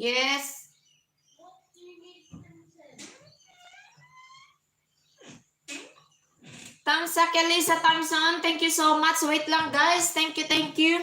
Yes. Tamsa Kelisa Thompson, thank you so much. Wait lang guys. Thank you, thank you.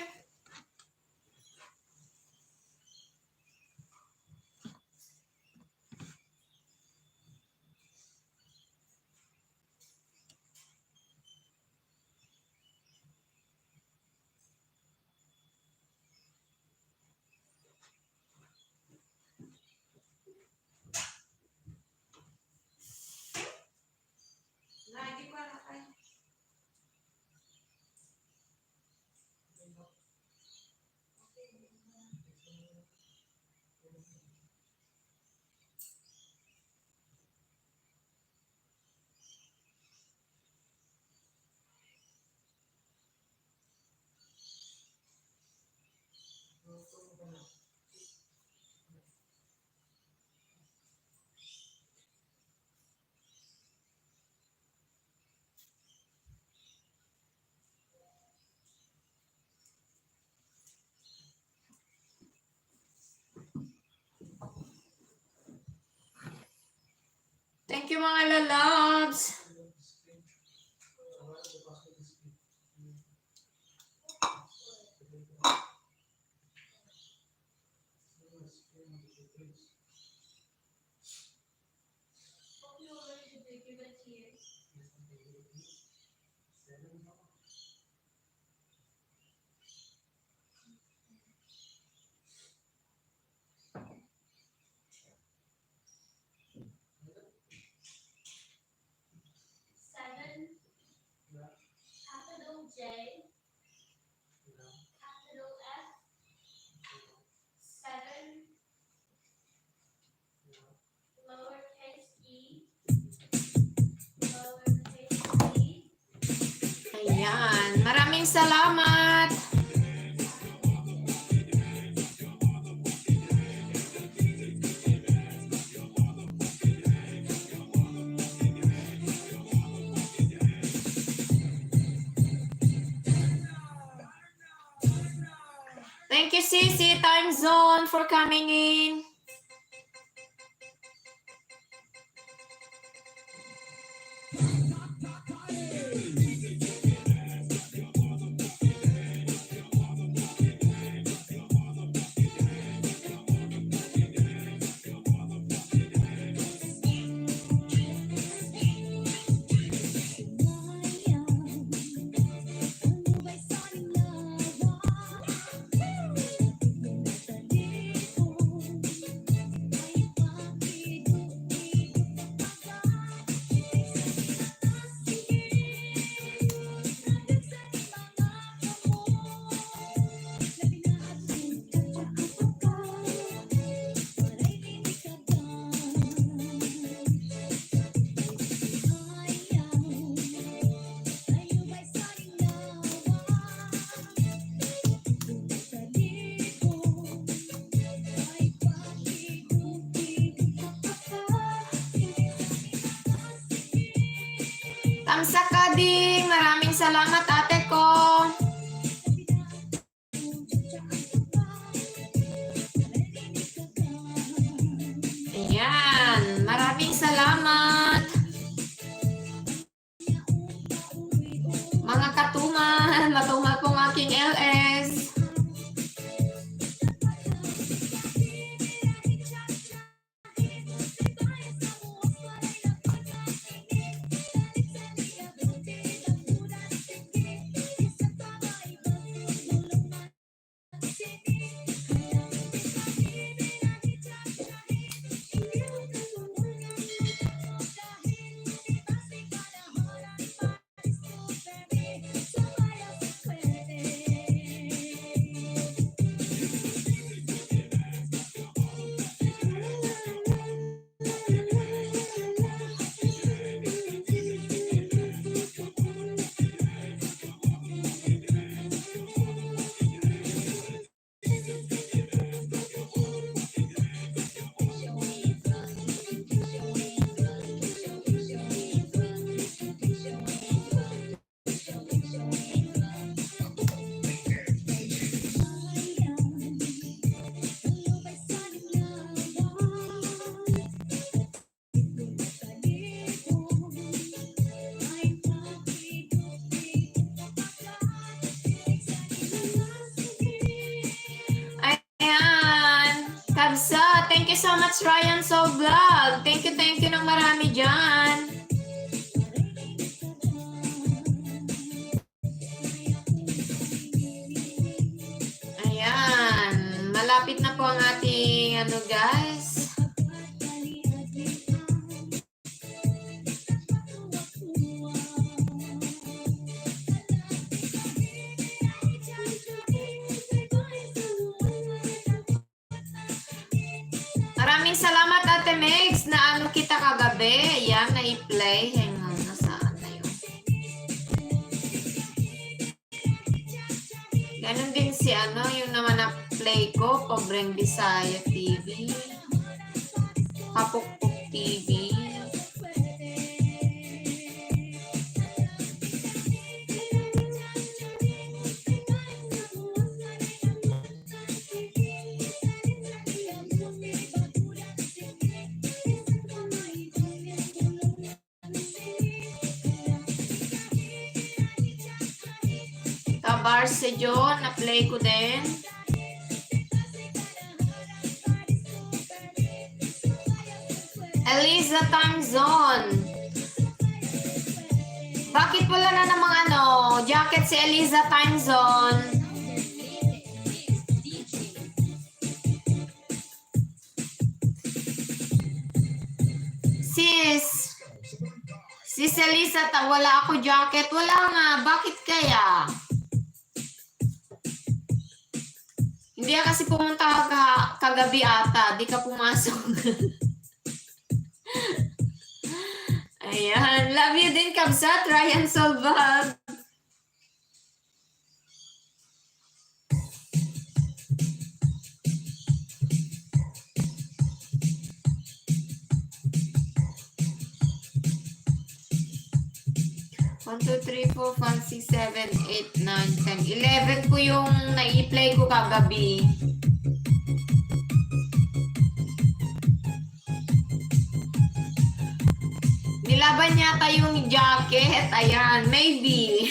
Thank you mga lalabs. Ayan, maraming salamat. Thank you, Sisi Time Zone, for coming in. Tamsa Kading, maraming salamat ate ko. Ayan, maraming salamat. Mga katuman, matumal pong aking LS. much, Ryan Soul Vlog. Thank you ng marami dyan. Ayan. Malapit na po ang ating ano guys. Maraming salamat Ate Megs na ano kita kagabi. Ayan, na-i-play. Hang on, nasaan na yun? Ganon din si ano, yung naman na-play ko, Pobreng Bisaya TV. Kapukpuk TV. Barce John, na-play ko din. Eliza Time Zone. Bakit wala na namang ano, jacket si Eliza Time Zone? Sis Eliza, wala ako jacket. Wala nga, bakit kaya? Hindi ka kasi pumunta kagabi ata. Di ka pumasok. Ayan. Love you din, Kabsat. Ryan Solvag. One, 2, 3, 4, 5, 6, 7, 8, 9, 10, 11 ko yung na-i-play ko kagabi. Nilaban yata yung jacket. Ayan, maybe.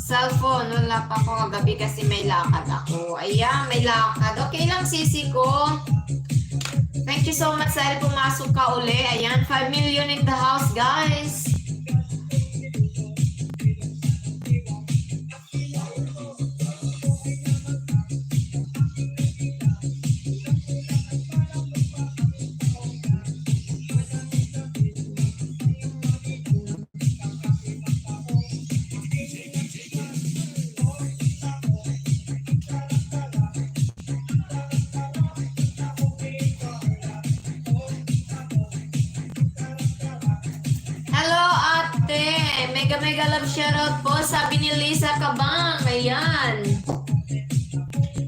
Cellphone, wala pa ako kagabi kasi may lakad ako. Ayan, may lakad. Okay lang, sisi ko. Thank you so much dahil pumasok ka uli. Ayan, 5 million in the house, guys. Mega love shoutout po, sabi ni Lisa Kabang. Ayan.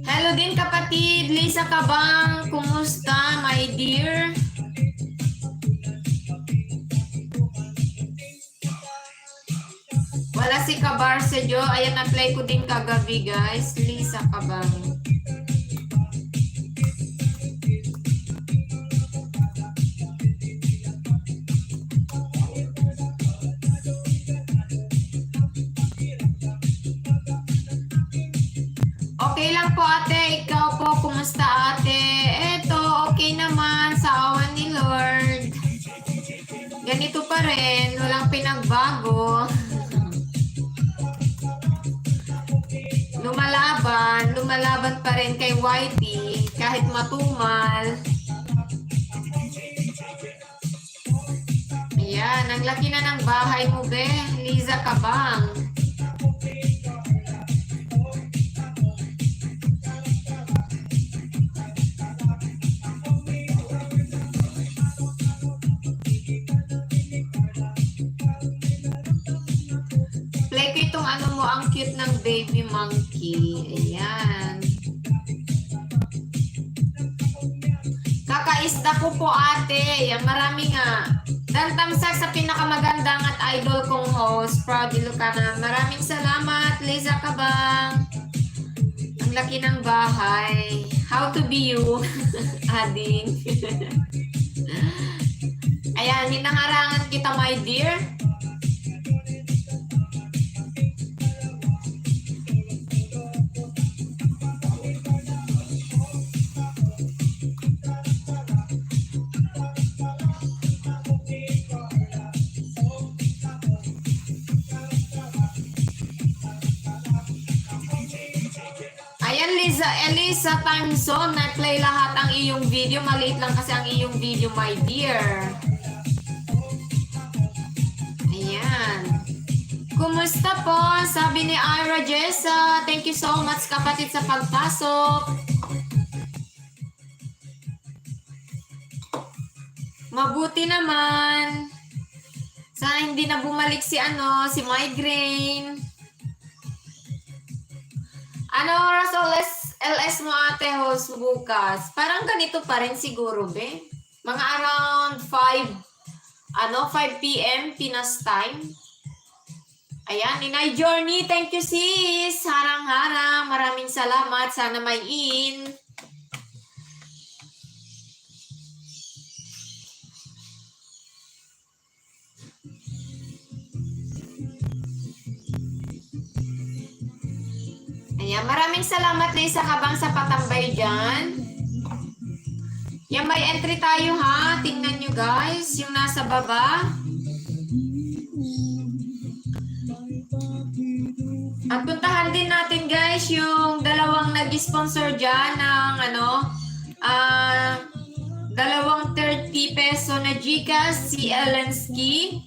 Hello din kapatid, Lisa Kabang. Kumusta, my dear? Wala si Kabarse Jo. Ayan, na-play ko din kagabi, guys. Lisa Kabang. Okay lang po ate, ikaw po, kumusta ate? Eto, okay naman sa awan ni Lord. Ganito pa rin, walang pinagbago. Lumalaban pa rin kay Whitey, kahit matumal. Ayan, ang laki na ng bahay mo, be. Liza Kabang. Ang cute ng baby monkey. Ayan. Kakaista ko po ate. Ayan, marami nga. Dan tamsak sa pinakamagandang at idol kong host, Proud Ilocana. Maraming salamat, Liza Kabang. Ang laki ng bahay. How to be you, Ading. Ayan, hinangarangan kita, my dear. Ayan, Elisa time zone. Na-play lahat ang iyong video. Maliit lang kasi ang iyong video, my dear. Ayan. Kumusta po? Sabi ni Ira Jessa. Thank you so much, kapatid, sa pagpasok. Mabuti naman. Sana hindi na bumalik si migraine. Ano oras LS mo, ate host, bukas? Parang ganito pa rin siguro, be. Mga around 5 p.m. Pinas time. Ayan, Inay Journey, thank you sis. Harang-harang, maraming salamat. Sana may in. Ayan, maraming salamat Lisa Kabang sa patambay dyan. Yan, may entry tayo ha. Tingnan nyo guys, yung nasa baba. At puntahan din natin guys yung dalawang nag-sponsor dyan ng dalawang 30 peso na Gcash, si Elensky.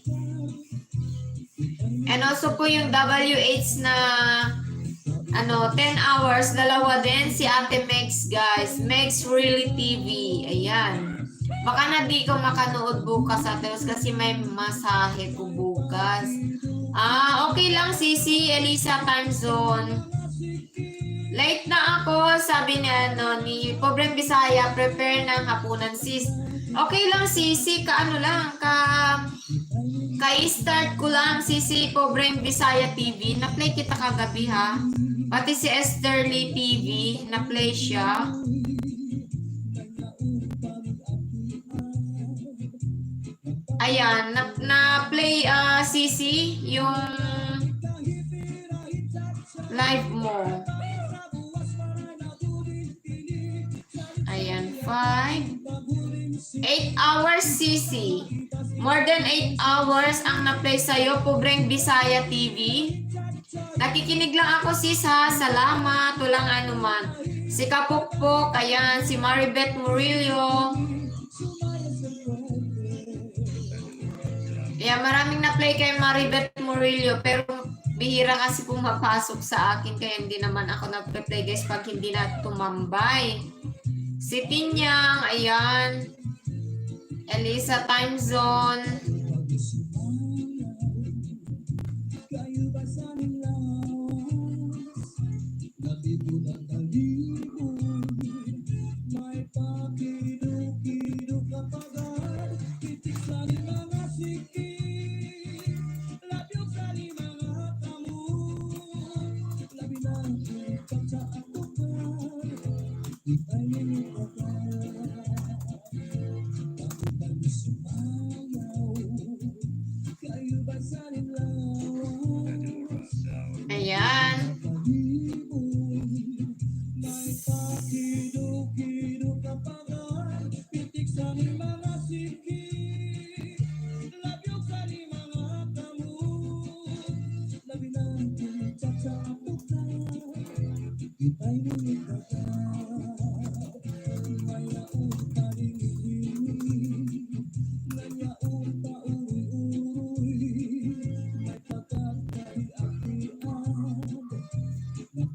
And also po yung WH na 10 hours, dalawa din si Ate Megs guys. Megs Really TV. Ayan. Baka na di ko makanood bukas Ate Os kasi may masahe ko bukas. Okay lang Sisi, Elisa time zone. Late na ako, sabi ni Pobreng Bisaya, prepare ng hapunan sis. Okay lang Sisi, ka-start ko lang Sisi, Pobreng Bisaya TV. Na-play kita kagabi ha. Pati si Esther Lee TV, na-play siya. Ayan, na-play Sisi, yung live mo. Ayan, 8 hours Sisi. More than 8 hours ang na-play sa'yo, Pobreng Bisaya TV. Nakikinig lang ako sis ha, salamat, walang anuman. Si Kapukpok, ayan, si Maribeth Murillo. Ayan, maraming na-play kay Maribeth Murillo, pero bihira kasi pumapasok sa akin, kaya hindi naman ako nag-play guys pag hindi na tumambay. Si Tinyang, ayan, Elisa time zone. Ayan.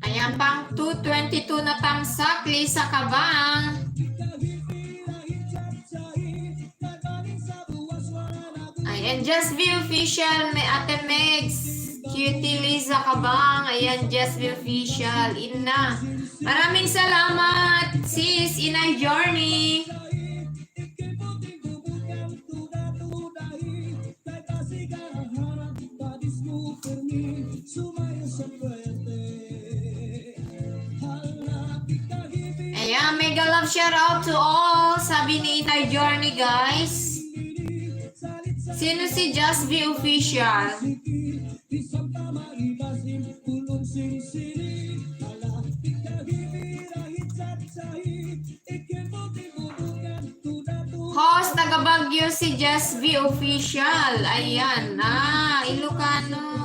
Ayan, pang 222 na tamsak, Lisa Kabang. Ayan, Just Be Official, may Ate Megs. Cutie Lisa Kabang. Ayan, Just Be Official. Ina. Maraming salamat, sis, Inay Journey. mega love shout out to all. Sabi ni Inay Journey, guys. Sino si Just Be Official? Host, taga Baguio si Just Be Official. Ayan, Ilocano.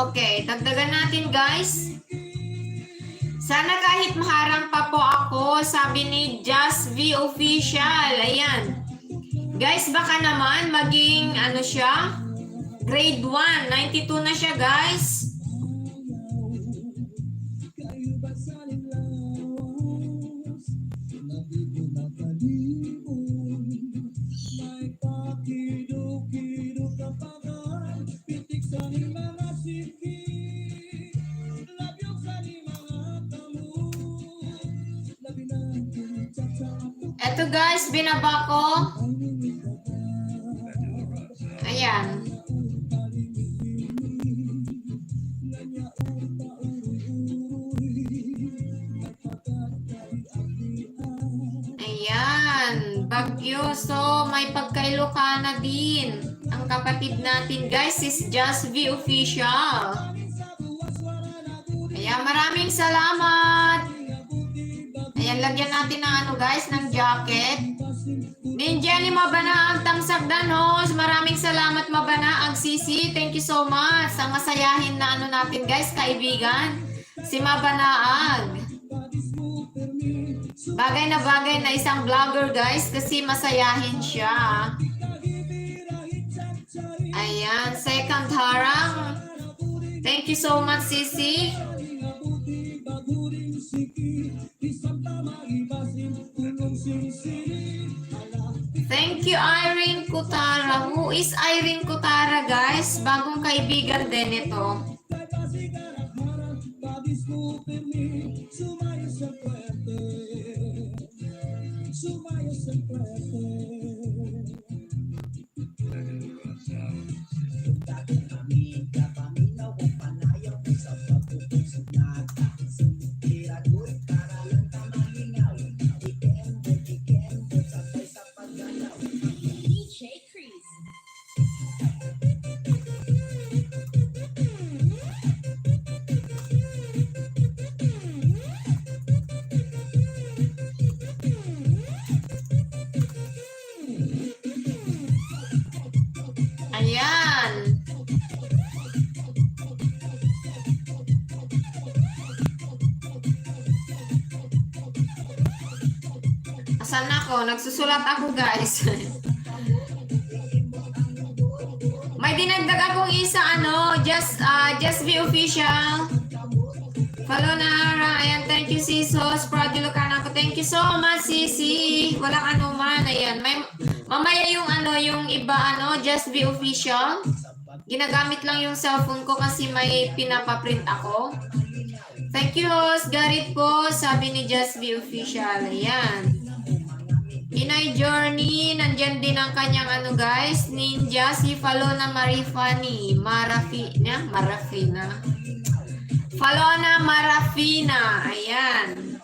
Okay. Dagdagan natin, guys. Sana kahit maharang pa po ako, sabi ni Just Be Official. Ayan. Guys, baka naman maging, siya? Grade 1. 92 na siya, guys. Eto guys, binaba ko. Ayan. Ayan, Baguio. So, may pagka-Ilocana din. Ang kapatid natin guys is Just Be Official. Ayan, maraming salamat. Ayan, lagyan natin ng guys, ng jacket. Ninjeli Mabanaag Tamsagdan host. Maraming salamat Mabanaag Sisi. Thank you so much. Ang masayahin na natin guys, kaibigan. Si Mabanaag. Bagay na isang vlogger guys kasi masayahin siya. Ayan, second harang. Thank you so much Sisi. Thank you, Irene Kutara. Who is Irene Kutara, guys? Bagong kaibigan din ito. Asan ako? Nagsusulat ako, guys. May dinagdag akong isa, Just Be Official. Follow na, ayan, thank you, Sisos. Proud Ilocana ako. Thank you so much, Sisi. Walang anuman, ayan. Mamaya yung iba, Just Be Official. Ginagamit lang yung cellphone ko kasi may pinapaprint ako. Thank you, host. Garit po, sabi ni Just Be Official. Ayan. Inay Journey, nandyan din ang kanyang guys, ninja, si Falona Marifani. Marafina. Falona Marafina. Ayan.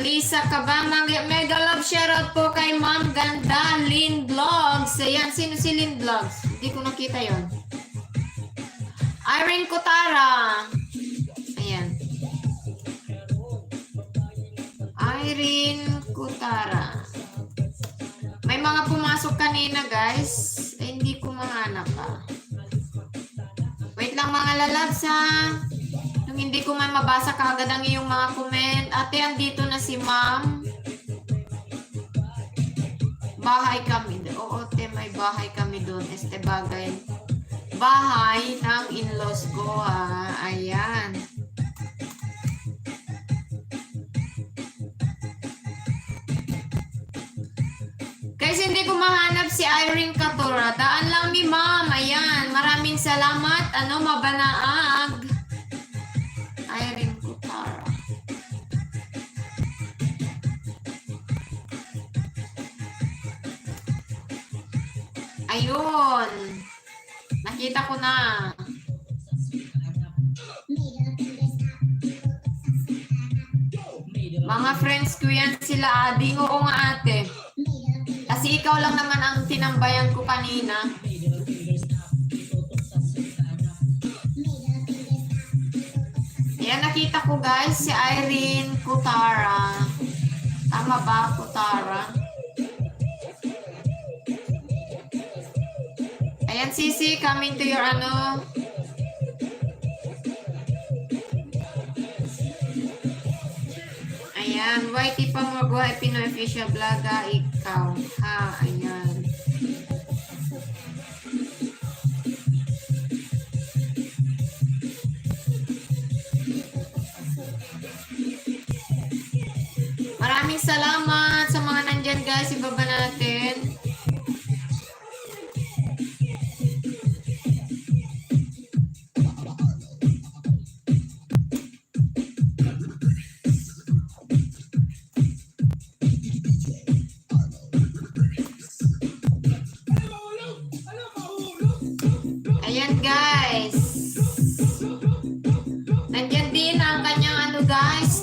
Lisa Kabamang, mega love shoutout po kay Ma'am Ganda, Lynn Vlogs. Ayan, sino si Lynn Vlogs? Hindi ko nakita yon. Irene Kutara. Ayan. Irene Kutara. May mga pumasok kanina, guys. Hindi ko mahanap pa. Wait lang mga lalabs ha. Hindi ko man mabasa kaagad ang iyong mga comment. Ate, andito na si Ma'am. bahay kami. Oo, te, may bahay kami doon. Este bagay. Bahay ng in-laws ko, ha. Ayan. Guys, hindi ko mahanap si Irene Catora. Daan lang mi, ma'am. Ayan. Maraming salamat. Mabanaag. Irene Catora. Ayun. Nakita ko na. Mga friends ko yan sila, Adi. Oo nga, ate. Kasi ikaw lang naman ang tinambayan ko kanina. Yan, nakita ko guys, si Irene Catora. Tama ba, Catora? Ayan, Sisi, coming to your Ayan, YT pa mo, Buhay Pinoy Official Vlog, ikaw. Ha, ayan. Maraming salamat sa mga nandyan guys, ibaba natin. Ayan guys. Nandyan din ang kanyang guys.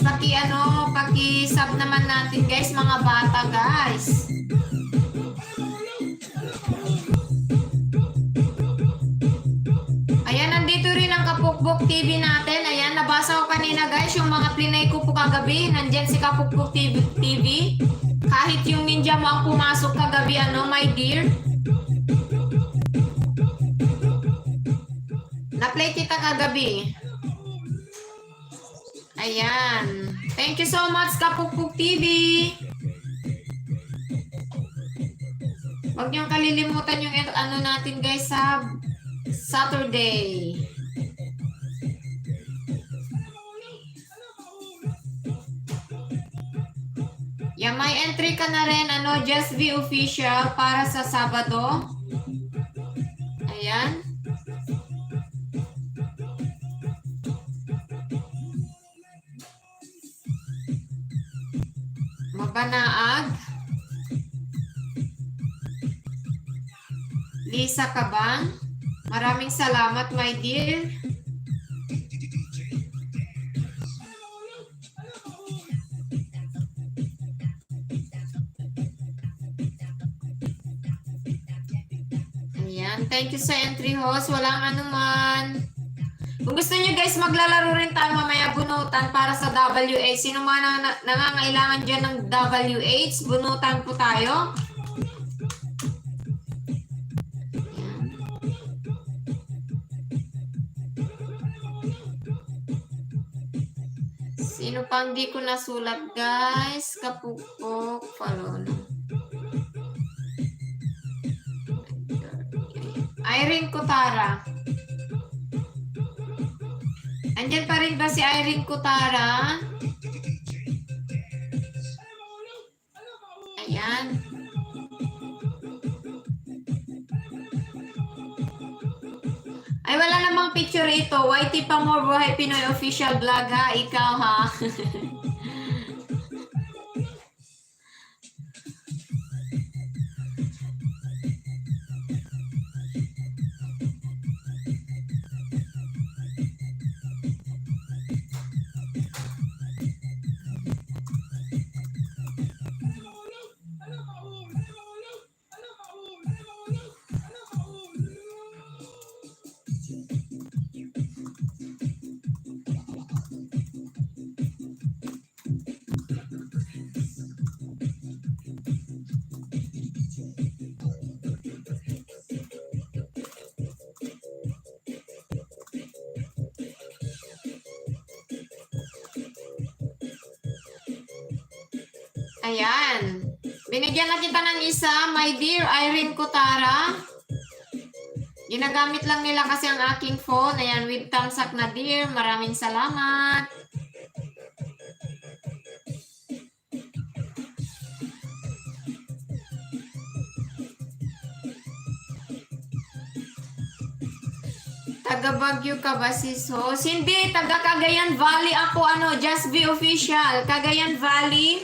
Paki-sub naman natin guys, mga bata guys. Ayan, nandito rin ang Kapukpok TV natin. Ayan, nabasa ko kanina guys, yung mga plinay ko po kagabi. Nandyan si Kapukpok TV. Kahit yung ninja mo ang pumasok kagabi, my dear. Na-play kita kagabi. Ayan. Thank you so much, Kapukpok TV. Huwag niyong kalilimutan yung natin guys sa Saturday. Yan, may entry ka na rin, Just Be Official para sa Sabado. Ayan. Mabanaag. Lisa Kabang. Maraming salamat, my dear. Ayan. Thank you sa entry host. Walang anuman. Kung gusto niyo guys, maglalaro rin tayo mamaya bunutan para sa WH. Sino man nangangailangan dyan ng WH, bunutan po tayo. Sino pang di ko nasulat guys? Kapukpok, follow na. Irene Catora. Andyan pa rin ba si Irene Catora? Ayan. Ay, wala namang picture ito. YT pa mo, Buhay Pinoy Official Vlog, ha? Ikaw, ha? Ayan. Binigyan na kita ng isa, my dear Irene Cotara. Ginagamit lang nila kasi ang aking phone. Ayan, with thumbs up na dear. Maraming salamat. Taga Baguio ka ba, sis host? Hindi, taga Cagayan Valley ako. Just be official. Cagayan Valley.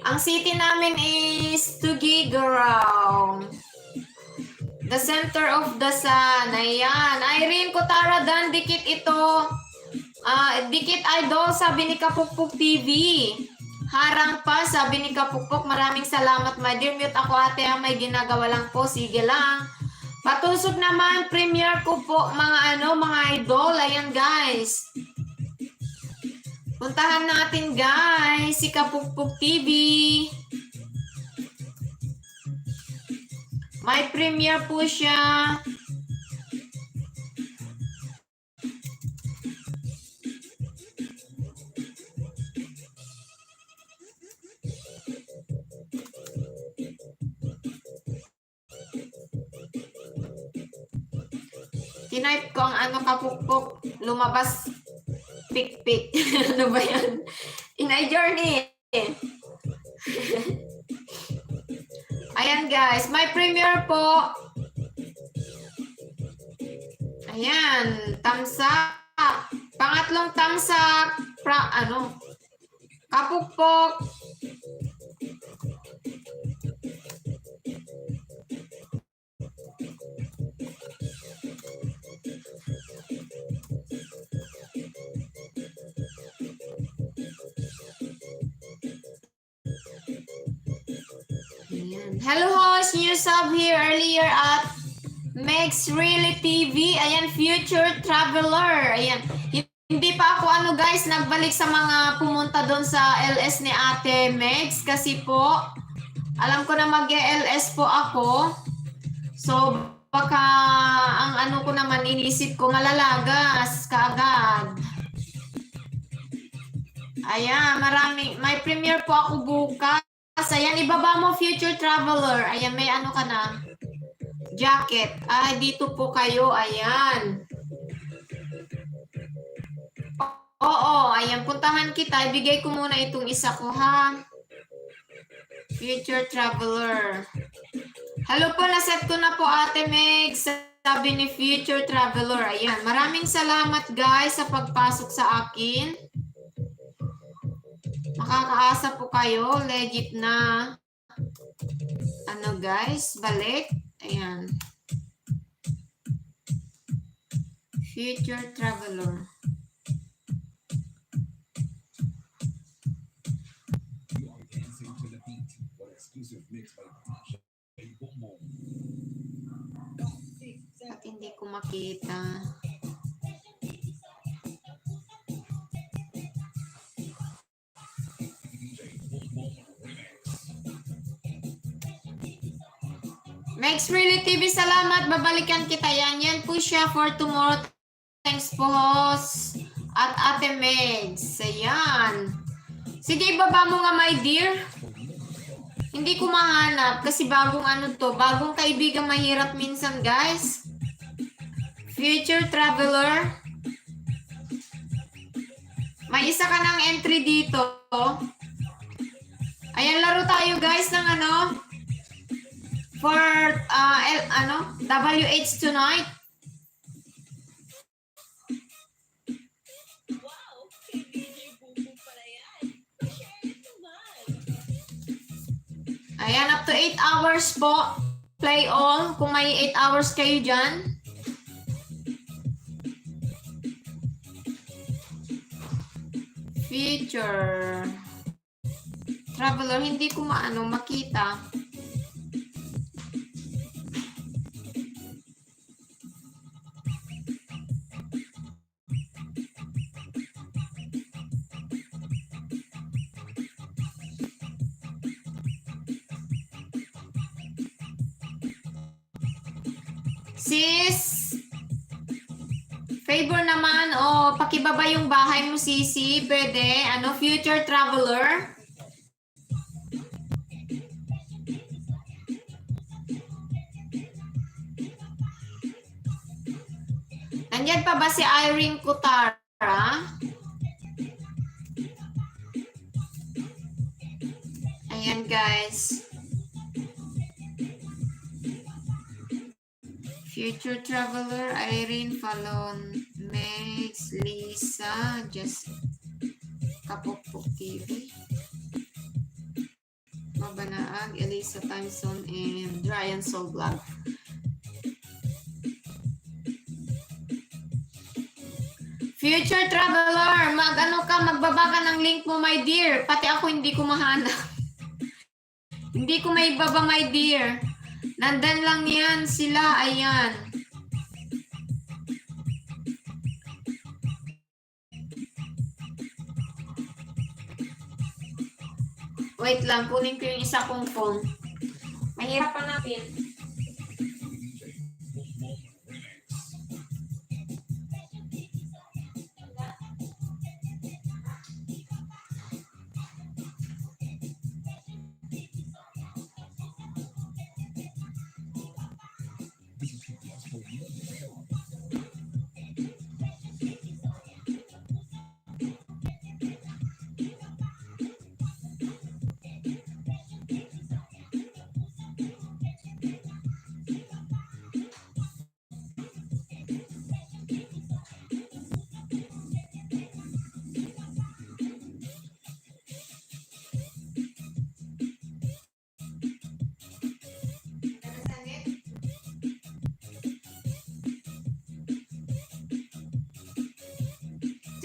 Ang city namin is Tuguegarao. The center of the sun. Ayan. Irene Cotara Dan, dikit ito. Dikit idol, sabi ni Kapukpuk TV. Harang pa, sabi ni Kapukpuk. Maraming salamat, my dear. Mute ako, ate. May ginagawa lang po. Sige lang. Patusok naman, premiere ko po, mga idol. Ayan, guys. Puntahan natin, guys, si Kapukpuk TV. May premiere po siya. Tinype ko ang Kapukpuk. Lumabas pik-pik. Ano ba yan? Inay journey. Ayan, guys. May premiere po. Ayan. Thumbs up. Pangatlong thumbs up. Kapukpuk. Hello host, new sub here earlier at Megs Really TV. Ayan, future traveler. Ayan, hindi pa ako guys, nagbalik sa mga pumunta doon sa LS ni Ate Megs kasi po, alam ko na mag-LS po ako. So, baka ang ko naman inisip ko malalagas kaagad. Ayan, may premiere po ako bukas. Ayan, ibaba mo, future traveler. Ayan, may ka na. Jacket. Dito po kayo. Ayan. Oo, ayan. Puntahan kita. Ibigay ko muna itong isa ko, ha? Future traveler. Hello po, naset ko na po, Ate Meg. Sabi ni future traveler. Ayan. Maraming salamat, guys, sa pagpasok sa akin. Makakaasa po kayo. Legit na. Guys? Balik. Ayan. Future traveler. At hindi ko makita. Megs Really TV, salamat. Babalikan kita yan. Yan po siya for tomorrow. Thanks po, host. At Ate Megs. Ayan. Sige, ibaba mo nga, my dear. Hindi ko mahanap kasi bagong bagong kaibigan mahirap minsan, guys. Future traveler. May isa ka ng entry dito. Ayan, laro tayo, guys, ng for WH tonight. Ayan, up to 8 hours po. Play all. Kung may 8 hours kayo dyan. Feature. Traveler, hindi ko makita. Sis, favor naman, pakibaba yung bahay mo, Sisi. Pwede, future traveler. Nandyan pa ba si Irene Cutara? Ayan guys. Future Traveler, Irene Falon, Max, Lisa, Just Kapukpuk TV, Mabanaag, Elisa Tyson, and Ryan Soul Vlog. Future Traveler, magbaba ka ng link mo, my dear. Pati ako hindi ko mahanap. Hindi ko may baba, my dear. Nandan lang yan sila, ayan. Wait lang, kunin ko yung isa kong phone. Mahirap hanapin.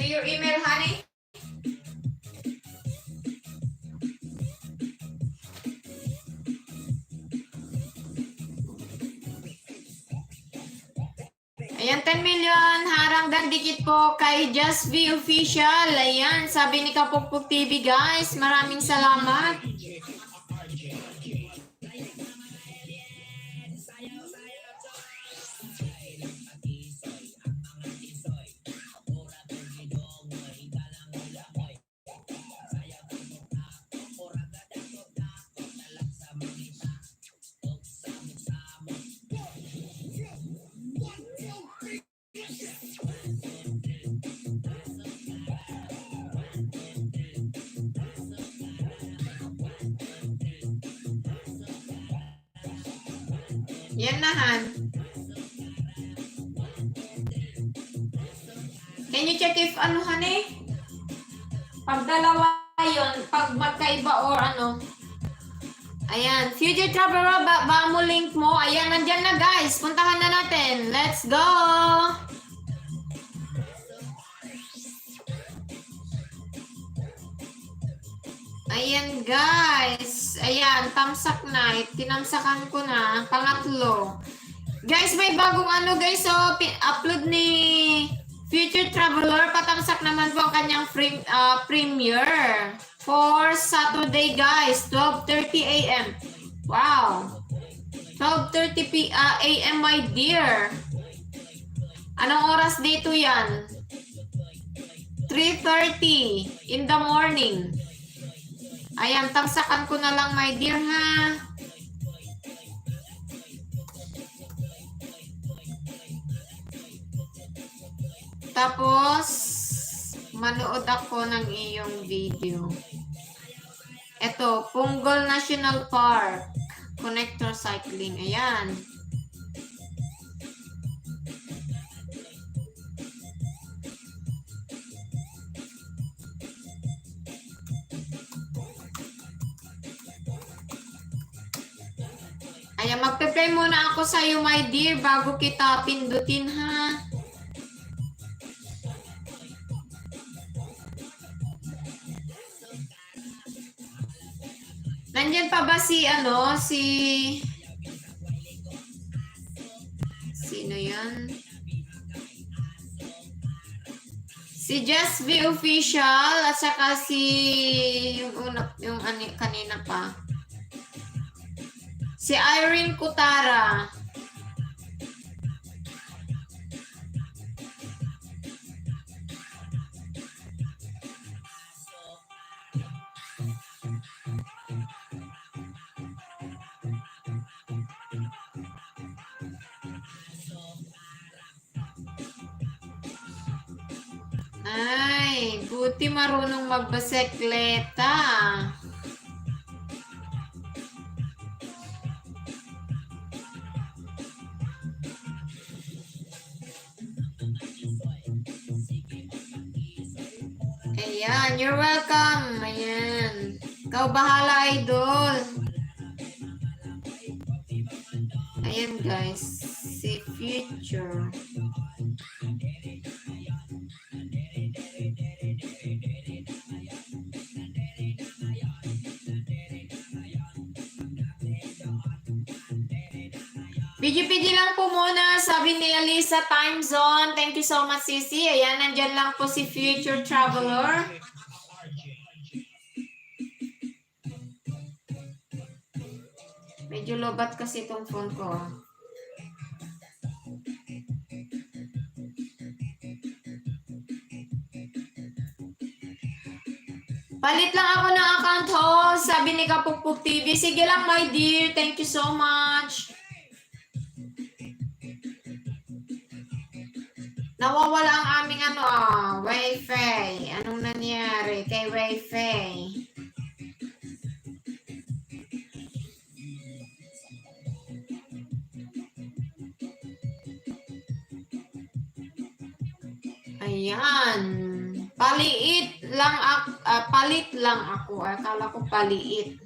To your email, honey? Ayan, 10 million. Harang dan dikit po kay Just V Official. Ayan, sabi ni Kapukpuk TV, guys. Maraming salamat. Yan na, Han. Can you check if ano, honey? Pag dalawa yun, pag magkaiba or ano. Ayan, Future Traveler, ba mo link mo? Ayan, nandyan na guys. Puntahan na natin. Let's go! Ayan guys. Ayan, tamsak na. Tinamsakan ko na. Pangatlo. Guys, may bagong ano guys. So, upload ni Future Traveler. Patamsak naman po ang kanyang premiere. For Saturday guys. 12:30 a.m. Wow. 12:30 a.m. my dear. Anong oras dito yan? 3:30 in the morning. Ayan, tamsakan ko na lang, my dear, ha? Tapos, manood ako ng iyong video. Ito, Punggol National Park. Connector Cycling. Ayan. Ayan, magpe-play muna ako sa iyo, my dear, bago kita pindutin, ha? Nandyan pa ba si, sino yan? Si Just V Official, at saka yung kanina pa. Si Irene Cutara. Ay, buti marunong magbasekleta. Ayan, you're welcome. Ayan. Ikaw bahala, idol. Ayan, guys. Si Future. PG lang po muna, sabi ni Alisa Time Zone. Thank you so much, Sisi. Ayan, nandyan lang po si Future Traveler. Medyo lobat kasi itong phone ko. Palit lang ako ng account host, sabi ni Kapukpuk TV. Sige lang, my dear. Thank you so much. Nawawala ang aming Wi-Fi. Anong nangyari kay Wi-Fi? Ayan. Palit lang ako. Akala ko paliit.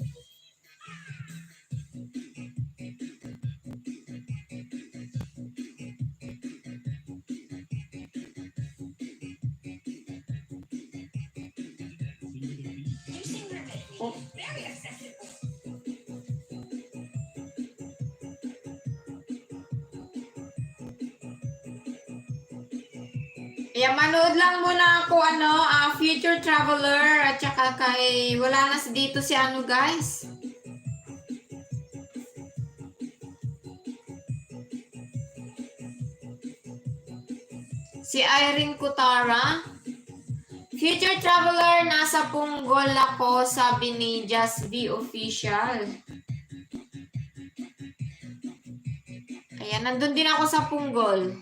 Manood lang muna ako Future Traveler at saka kay wala na dito si guys. Si Irene Kutara. Future Traveler, nasa Punggol ako, sabi ni Just Be Official. Ayan, nandun din ako sa Punggol.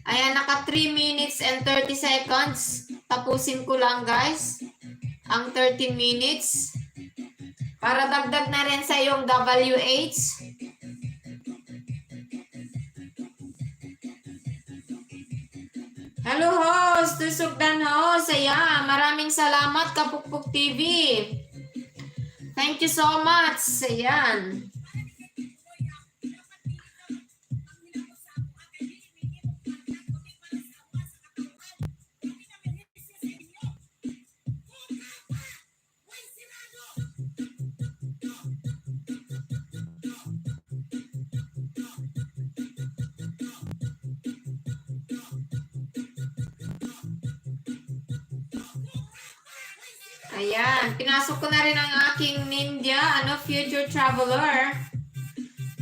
Ayan, naka 3 minutes and 30 seconds. Tapusin ko lang, guys. Ang 30 minutes. Para dagdag na rin sa iyong WH. Hello, host. Tusugdan, host. Ayan, maraming salamat, Kapukpuk TV. Thank you so much. Ayan. Ayan, pinasok ko na rin ang aking ninja, Future Traveler.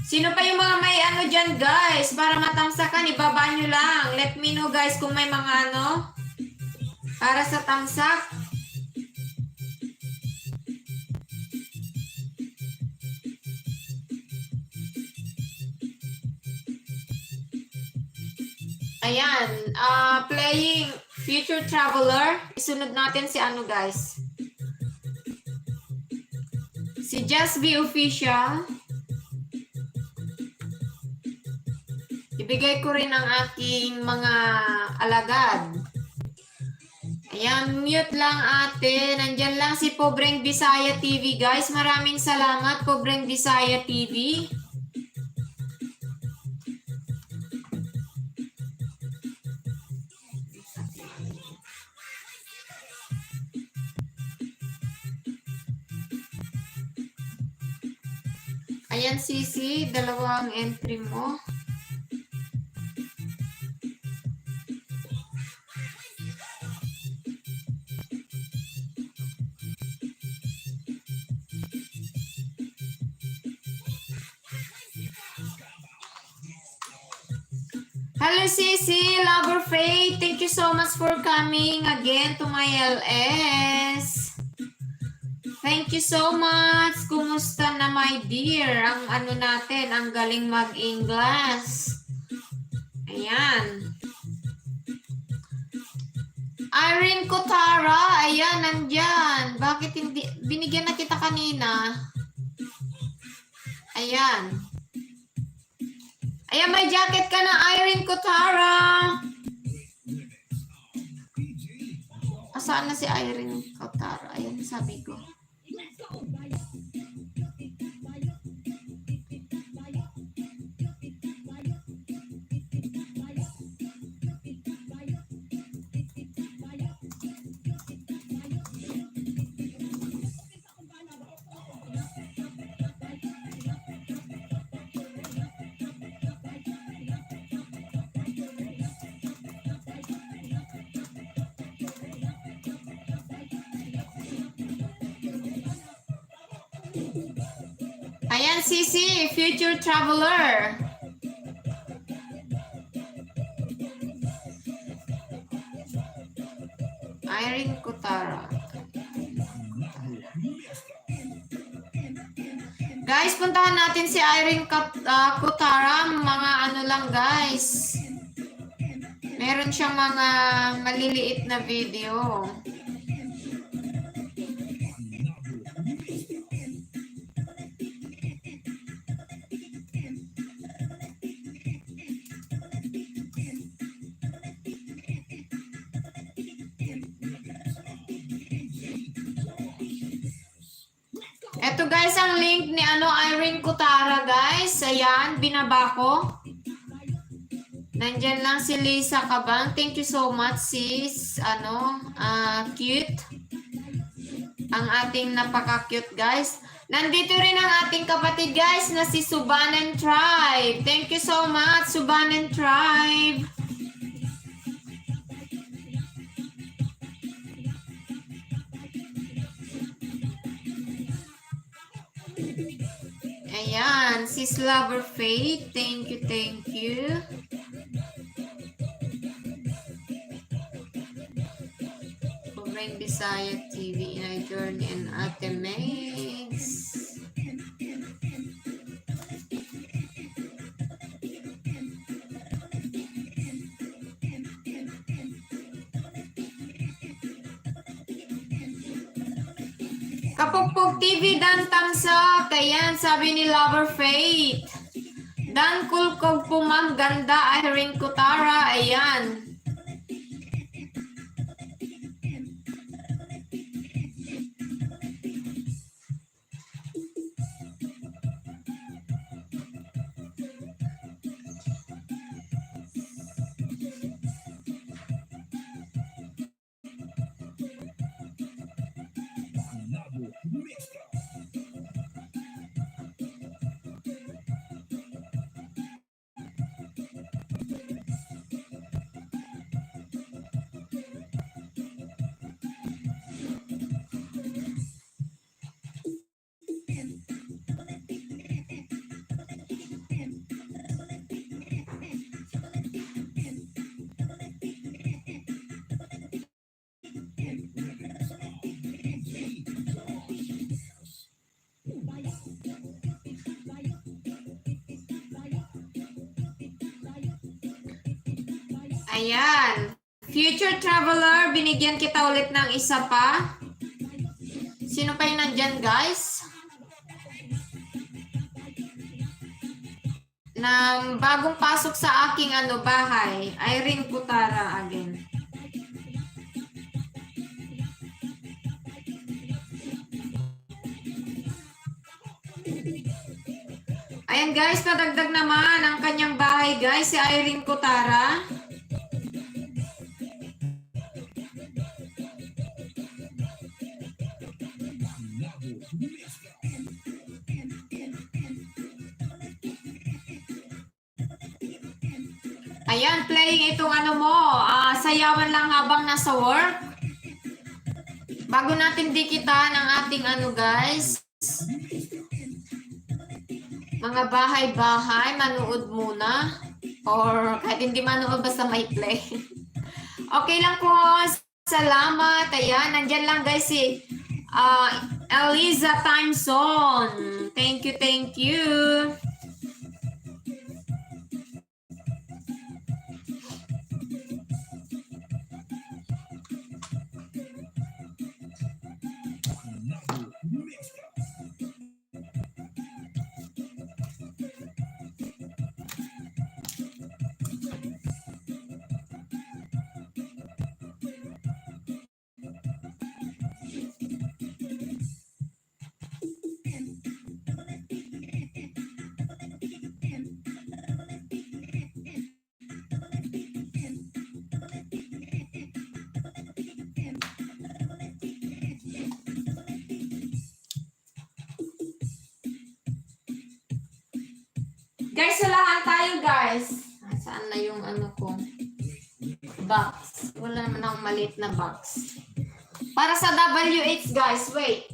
Sino pa yung mga may dyan, guys? Para matamsakan, ibaba nyo lang. Let me know, guys, kung may mga para sa tamsak. Ayan, playing Future Traveler. Isunod natin si guys. Si Just Be Official. Ibigay ko rin ang aking mga alagad. Ayan, mute lang ate. Nandyan lang si Pobreng Bisaya TV, guys. Maraming salamat, Pobreng Bisaya TV. Ayan, Sisi, dalawang entry mo. Hello, Sisi, Lover Faith. Thank you so much for coming again to my LS. Thank you so much. Kumusta na, my dear? Ang natin, ang galing mag-English. Ayan. Irene Kotara, ayan, nandyan. Bakit hindi? Binigyan na kita kanina. Ayan. Ayan, may jacket ka na, Irene Kotara. Saan na si Irene Kotara? Ayan, sabi ko. Ayan, Sisi, future traveler. Irene Kotara. Guys, puntahan natin si Irene Kotara. Mga ano lang, guys. Meron siyang mga maliliit na video. Ito guys, ang link ni Irene Kotara guys. Ayan, binaba ko. Nandyan lang si Lisa Kabang. Thank you so much sis. Cute. Ang ating napaka-cute guys. Nandito rin ang ating kapatid guys na si Subanen Tribe. Thank you so much Subanen Tribe. Ayan, sis Lover Faith. Thank you, thank you. Bring Bisaya TV in a journey and Ate Megs. Kapugpog TV, Dan Tamsa. Ayan, sabi ni Lover Faith. Dan Kulkog Pumang Ganda, Irene Kotara. Ayan. Ayan. Future traveler, binigyan kita ulit ng isa pa. Sino pa yung nandyan, guys? Na bagong pasok sa aking bahay. Irene Kotara again. Ayan guys, padagdag naman ang kanyang bahay guys, si Irene Kotara. Ayan, playing itong sayawan lang habang nasa work. Bago natin dikitan ang ating guys. Mga bahay-bahay, manood muna. Or kahit hindi manood, basta may play. Okay lang po. Salamat. Ayan, nandyan lang guys si Eliza Timeson. Thank you, thank you. Guys, sulahan tayo, guys. Saan na yung ano ko? Box. Wala naman akong maliit na box. Para sa WH, guys. Wait.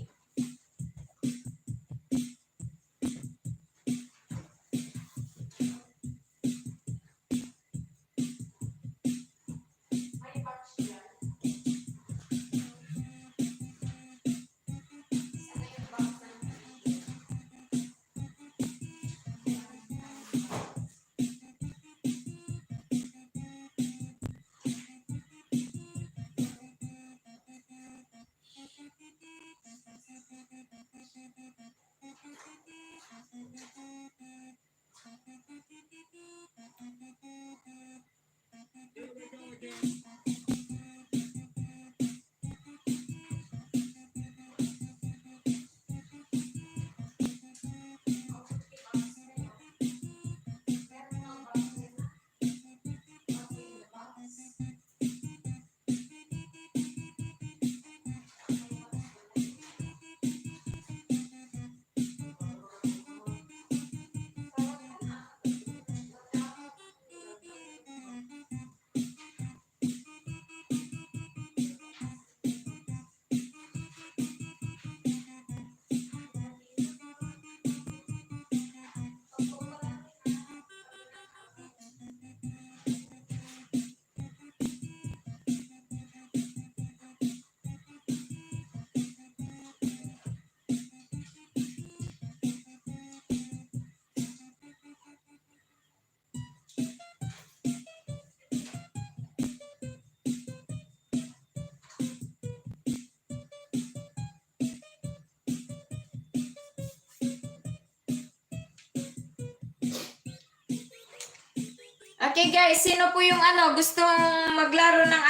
Okay guys, sino po yung gustong maglaro ng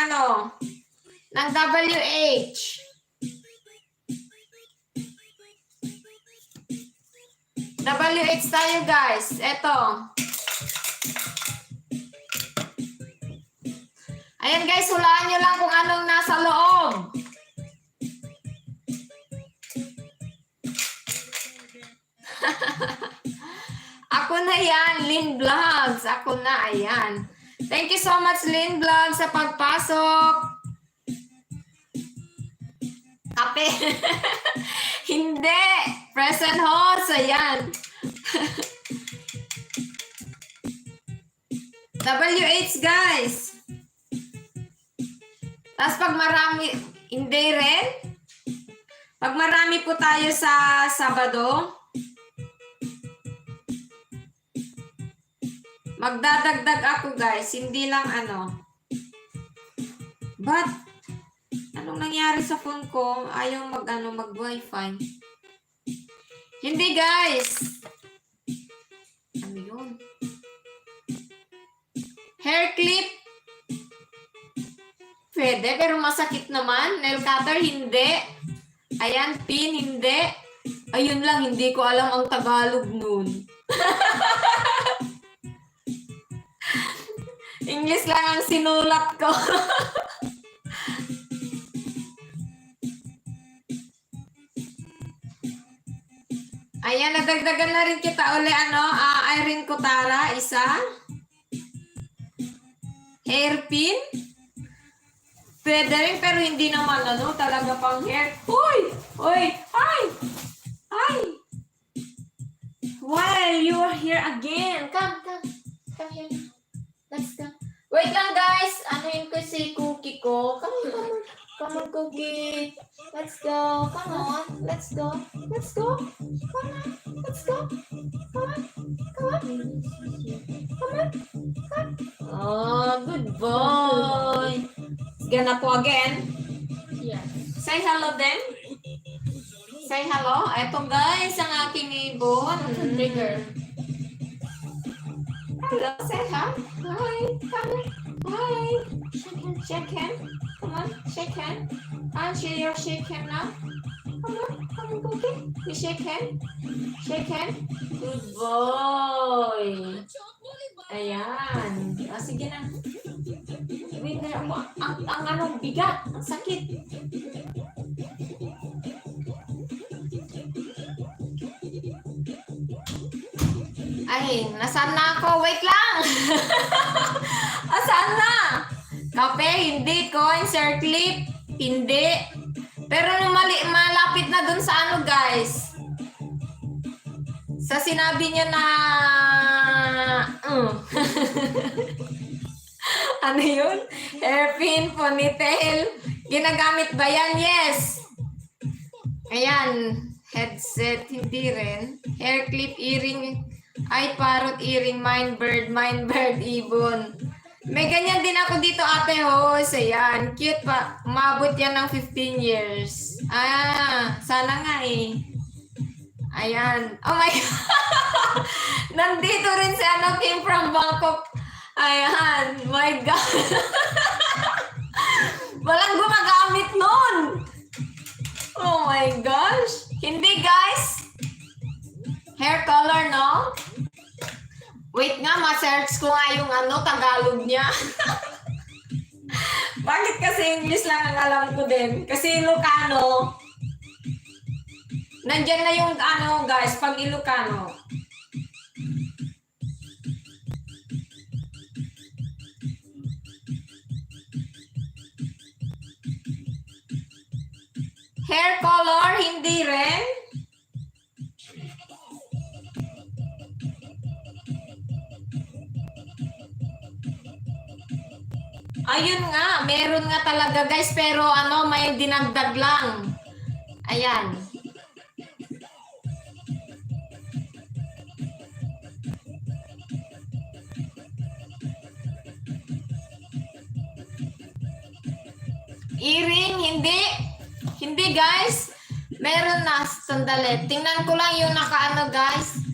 ng WH? WH tayo guys. Eto. Ayan guys, hulaan nyo lang kung anong nasa loob. Ako na yan, Lynn Vlogs. Ako na, ayan. Thank you so much, Lynn Vlogs, sa pagpasok. Kape. Hindi. Present host, ayan. WH, guys. Tapos pag marami, hindi rin. Pag marami po tayo sa Sabado, magdadagdag ako guys, hindi lang But, anong nangyari sa phone ko? Ayaw mag-wifi. Hindi guys. Ano yun? Hair clip? Pwede, pero masakit naman. Nail cutter, hindi. Ayan, pin, hindi. Ayun lang, hindi ko alam ang Tagalog nun. English lang ang sinulat ko. Ayan, nadagdagan na rin kita uli, Irene Cotara, isa. Hairpin. Pwede rin, pero hindi naman, talaga pang hair. Uy! Uy! Ay! Ay! While you are here again. Come here. Let's go. Wait lang, guys. Anuin ko si Cookie ko. Come on, Cookie. Let's go. Come on. Let's go. Come on. Let's go. Come on. Oh, good boy. Gonna po again. Yes. Say hello then. Say hello. Eto guys, ang aking ibon. Trigger. Hello, say hi. Hi. Come on. Hi. Shake hand. Come on, shake hand. You're shake hand now. Come on, Cookie. You shake hand. Shake hand. Good boy. Ayan. Sige na. Wait na ako. Ang bigat. Ang sakit. Ayan. Ay, nasaan na ako? Wait lang! Asaan na? Kape, hindi. Coin, circlip, hindi. Pero nung malapit na dun sa ano, guys. Sa sinabi niya na... Ano yun? Hairpin, ponytail. Ginagamit ba yan? Yes. Ayan. Headset, hindi rin. Hair clip, earring. Ay, parrot, earring, mindbird, ibon. May ganyan din ako dito, ate host. Ayan. Cute pa. Umabot yan ng 15 years. Ah, sana nga eh. Ayan. Oh my God. Nandito rin si ano, came from Bangkok. Ayan. My God. Walang gumagamit nun. Oh my gosh. Hindi, guys. Hair color, no? Wait nga, ma-search ko nga yung ano, Tagalog niya. Bakit kasi English lang ang alam ko din? Kasi Ilocano. Nandyan na yung ano, guys, pag Ilocano. Hair color, hindi rin. Ayun nga, meron nga talaga guys, pero ano, may dinagdag lang. Ayan. Earring, hindi. Hindi guys. Meron na. Sandali. Tingnan ko lang yung nakaano guys.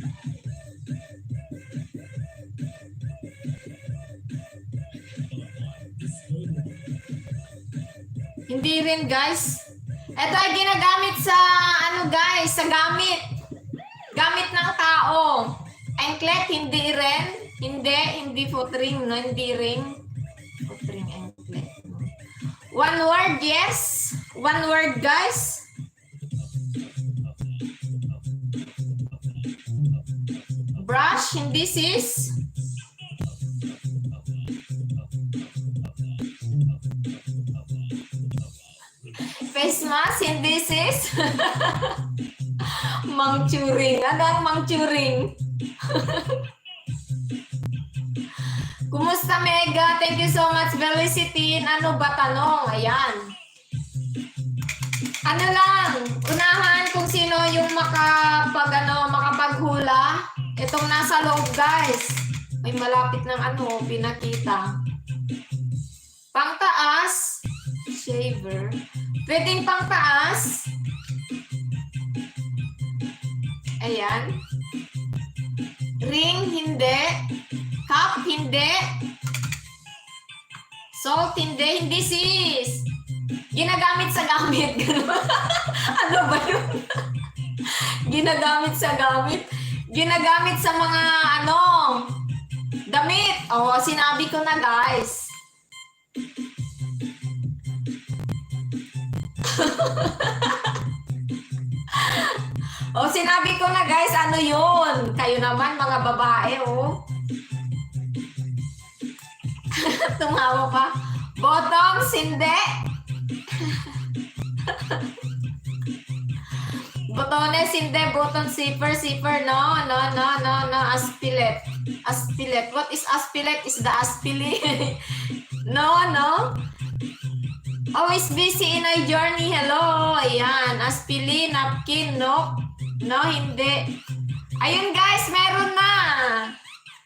Hindi rin guys. Ito ay ginagamit sa ano guys. Sa gamit. Gamit ng tao. Anklet, hindi rin. Hindi foot ring. No, hindi ring. Foot ring, anklet. One word, yes. One word, guys. Brush, hindi sis. Face mask, hindi sis. Mangchuring. Ano ang mangchuring? Kumusta, Mega? Thank you so much, Felicity. Ano ba tanong? Ayan. Ano lang, unahan kung sino yung makapaghula. Itong nasa loob, guys. May malapit ng ano, pinakita. Pangtaas, shaver. Pwedeng pangtaas. Ayan. Ring, hindi. Cup, hindi. Salt, hindi sis. Ginagamit sa gamit. Ano ba yun? Ginagamit sa gamit. Ginagamit sa mga ano, damit. O, sinabi ko na guys. O, sinabi ko na guys, ano yun? Kayo naman mga babae, oh. Tumawa pa. Bottoms, hindi. Botones, hindi. Button zipper, no. Aspilet. What is aspilet? Is the aspili? No. Always busy in a journey. Hello. Ayan. Aspili, napkin, no. No, hindi. Ayun guys, meron na.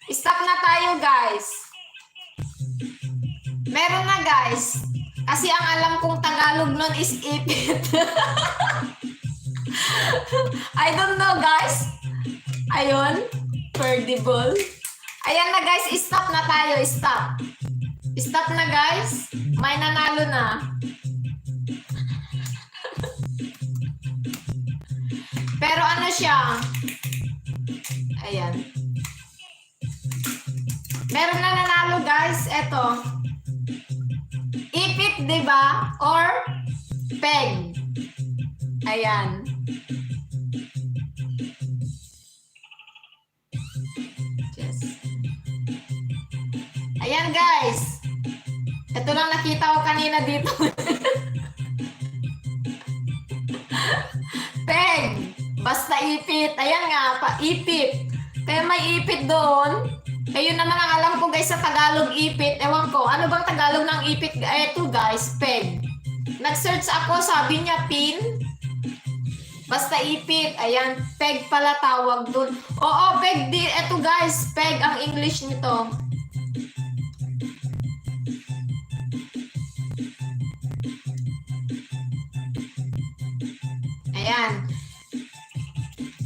Stop na tayo guys. Meron na guys. Kasi ang alam kong Tagalog nun is ipit. I don't know guys. Ayun. Perdible. Ayan na guys. Stop na tayo. Stop. Stop na guys. May nanalo na. Pero ano siya? Ayan. Meron na nanalo guys. Eto. Ipit, diba? Or peg. Ayan. Ayan guys. Ito lang nakita ko kanina dito. Peg. Basta ipit. Ayan nga, ipit. Kaya may ipit doon. Ayun naman ang alam ko guys sa Tagalog ipit. Ewan ko, ano bang Tagalog ng ipit? Ito guys, peg. Nag-search ako, sabi niya pin. Basta ipit. Ayan, peg pala tawag doon. Oo, peg. Ito guys, peg ang English nito. Ayan.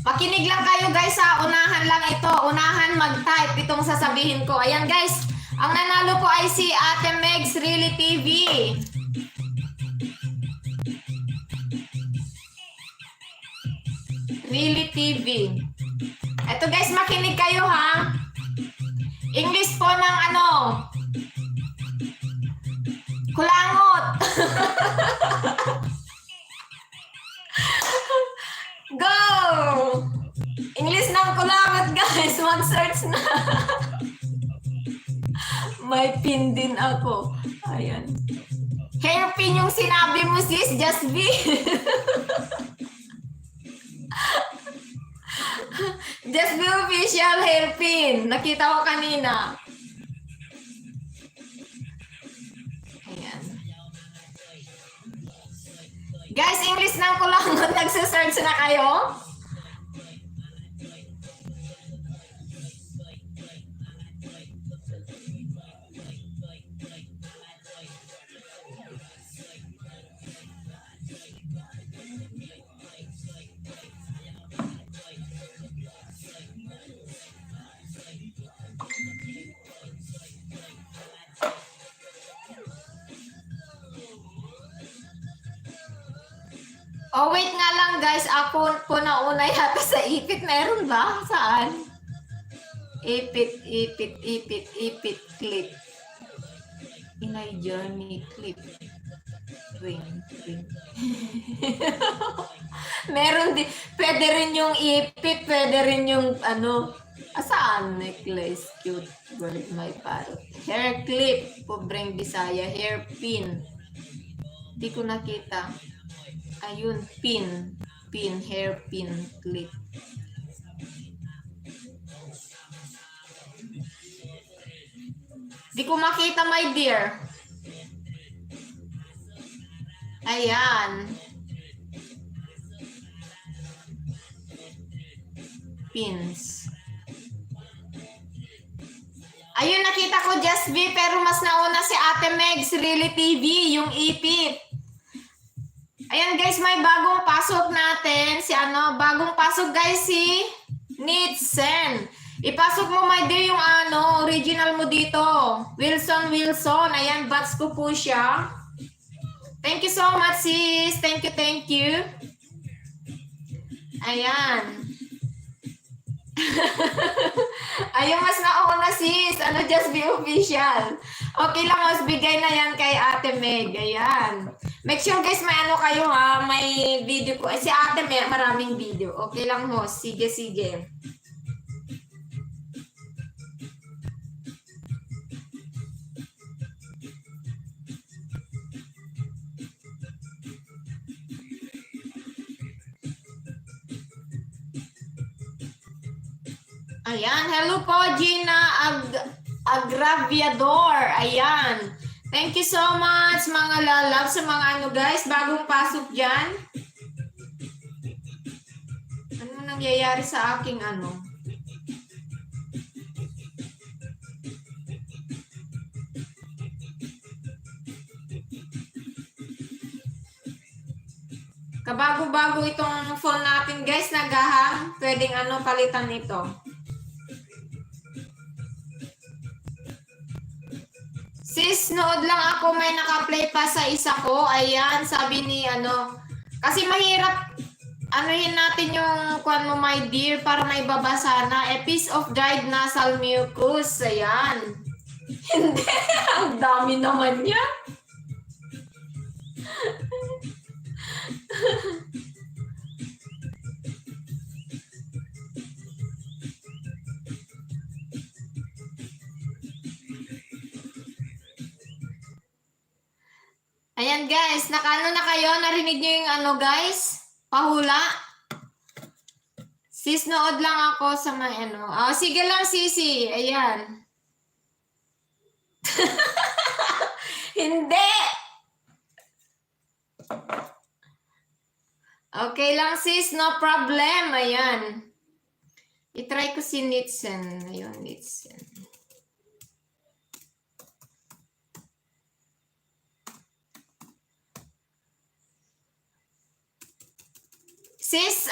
Makinig lang kayo guys ha. Unahan lang ito. Unahan mag-type itong sasabihin ko. Ayan guys. Ang nanalo po ay si Ate Megs Really TV. Really TV. Ito guys, makinig kayo ha. English po ng ano. Kulangot. Go! English ng kulangot guys. Mag-search na. May pin din ako. Ayan. Hairpin yung sinabi mo sis. Just be. Just be official hairpin. Nakita ko kanina. Ayan. Guys, English ng kulangot. Nagsisearch na kayo? Oh, wait nga lang guys. Ako po nauna yata sa ipit. Meron ba? Saan? Ipit, clip. Inay journey, clip. Ring. Meron din. Pwede rin yung ipit. Pwede rin yung ano. Saan? Necklace, cute bird, my parrot. Hair clip. Pobreng Bisaya. Hair pin. Di ko nakita. Ayun, pin, hair pin, clip. Di ko makita, my dear. Ayan. Pins. Ayun, nakita ko Just Be, pero mas nauna si Ate Megs Really TV, yung ipit. Ayan guys, may bagong pasok natin. Bagong pasok guys si Nitsen. Ipasok mo my dear yung original mo dito. Wilson. Ayan, bats ko po siya. Thank you so much sis. Thank you. Ayan. Ayun, mas nauna sis. Just Be official. Okay lang, mas bigay na yan kay Ate Meg. Ayan. Make sure guys may kayo ha, may video ko. Si Ate may maraming video. Okay lang ho, sige. Ayan, hello po Gina Agraviador. Ayan. Thank you so much mga lalab sa mga guys, bagong pasok dyan. Ano nangyayari sa aking Kabago-bago itong phone natin guys, nagahang. Pwedeng palitan ito. Sis, nood lang ako, may naka-play pa sa isa ko. Ayan, sabi ni kasi mahirap anuhin natin yung kwan mo my dear para may babasa na. A piece of dried nasal mucus. Ayan. Hindi, ang dami naman niya. Ayan guys, nakaano na kayo? Narinig niyo yung ano guys? Pahula? Sis, nood lang ako sa may ano. Oh, sige lang sisi. Ayan. Hindi! Okay lang sis, no problem. Ayan. I-try ko si Nitsen. Ayun, Nitsen. Sis,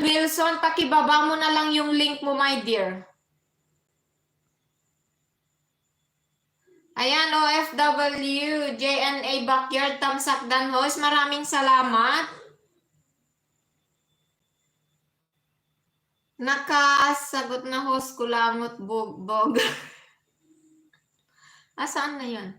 Wilson, pakibaba mo na lang yung link mo, my dear. Ayan, OFW, JNA Backyard, Tamsak Dan Host. Maraming salamat. Nakasagot na host, kulangot, bugbog. Saan na yun?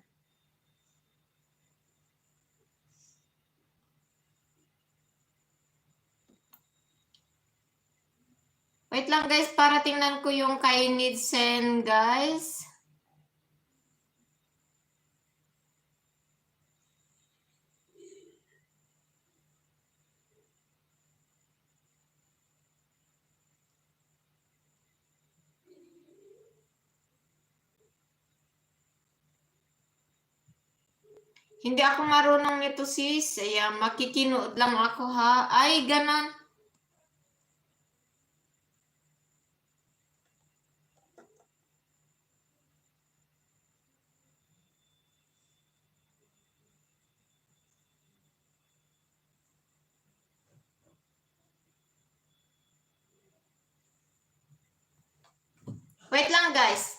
Wait lang guys, para tingnan ko yung kay Nidsen guys. Hindi ako marunong nito sis. Ayan, makikinood lang ako ha. Ay, ganon. Wait lang guys.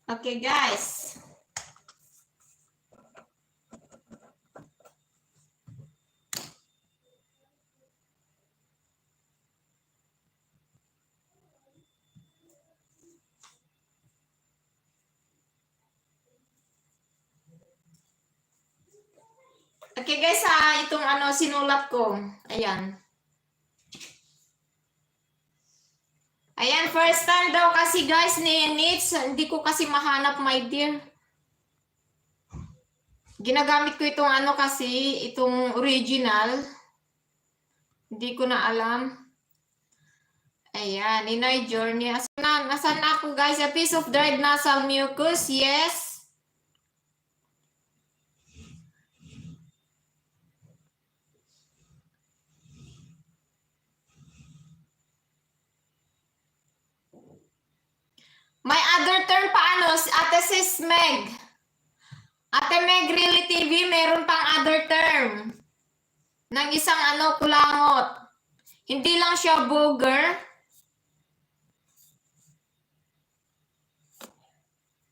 Okay guys. Okay guys itong sinulat ko. Ayan. Ayan, first time daw kasi guys ni Nits. Hindi ko kasi mahanap, my dear. Ginagamit ko itong kasi, itong original. Hindi ko na alam. Ayan, Inay Journey. Nasaan na ako guys? A piece of dried nasal mucus. Yes. May other term pa Ate Sis Meg. Ate Meg Really TV, meron pang other term. Ng isang kulangot. Hindi lang siya booger.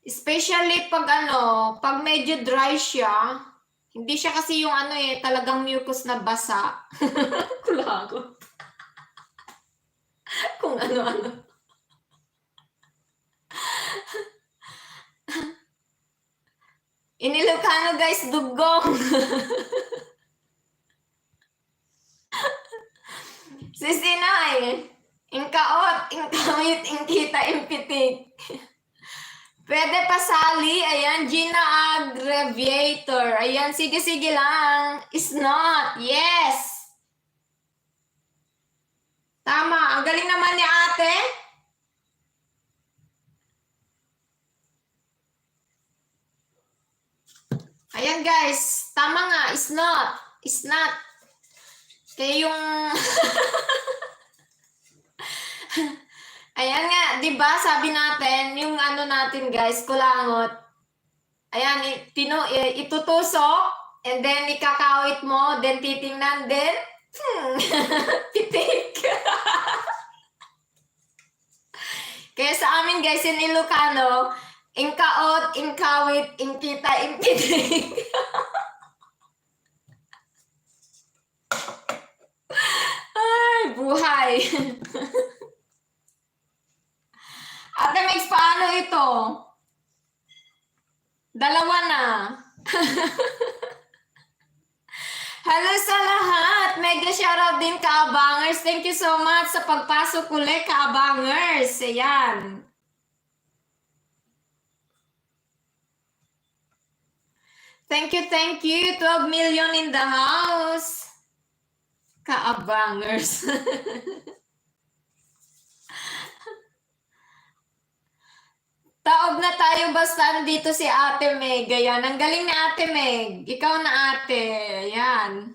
Especially pag medyo dry siya. Hindi siya kasi yung talagang mucus na basa. Kulangot. Kung ano-ano. Inilocano guys, dugong. Sisinay. Ingkaot, ingkamit, ingkita, impitik. Pwede pasali. Ayan, Gina Aggregator. Ayan, sige lang. It's not. Yes. Tama. Ang galing naman ni ate. Ayan guys, tama nga, it's not. It's not. Kaya yung... Ayan nga, di ba sabi natin, yung natin guys, kulangot. Ayan, itutusok, and then ikakawit mo, then titingnan, then, pitik. Kaya sa amin guys, in Ilocano, ingkaot, ingkawit, ingkita, impitik. buhay. Ate Megs, paano ito? Dalawa na. Hello sa lahat! Mega shoutout din Kaabangers. Thank you so much sa pagpasok ulit, Kaabangers. Ayan. Thank you, thank you. 12 million in the house. Kaabangers. Taob na tayo basta andito si Ate Meg. Ayan, ang galing ni Ate Meg. Ikaw na ate. Ayan.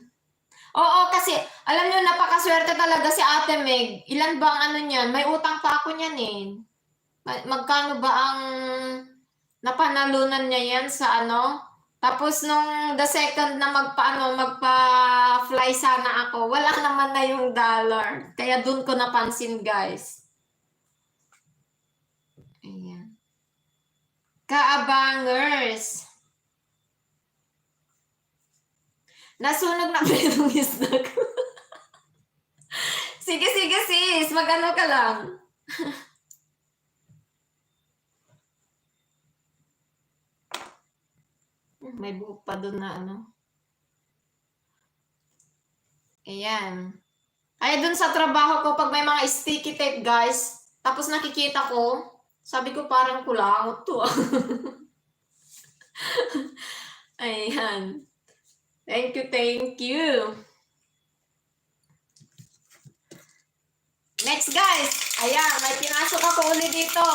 Oo, kasi alam nyo, napakaswerte talaga si Ate Meg. Ilan ba ang ano niyan? May utang pa ako niyan eh. Magkano ba ang napanalunan niya yan sa ano? Tapos nung the second na magpa-fly sana ako, wala naman na yung dollar. Kaya dun ko napansin, guys. Ayan. Kaabangers. Nasunog na ba yung isda ko? Sige, sige sis. Mag-ano ka lang. May buhok pa doon na ano. Ayan. Ay, doon sa trabaho ko, pag may mga sticky tape, guys, tapos nakikita ko, sabi ko parang kulangot to. Ayan. Thank you, thank you. Next, guys. Ayan, may pinasok ako ulit dito.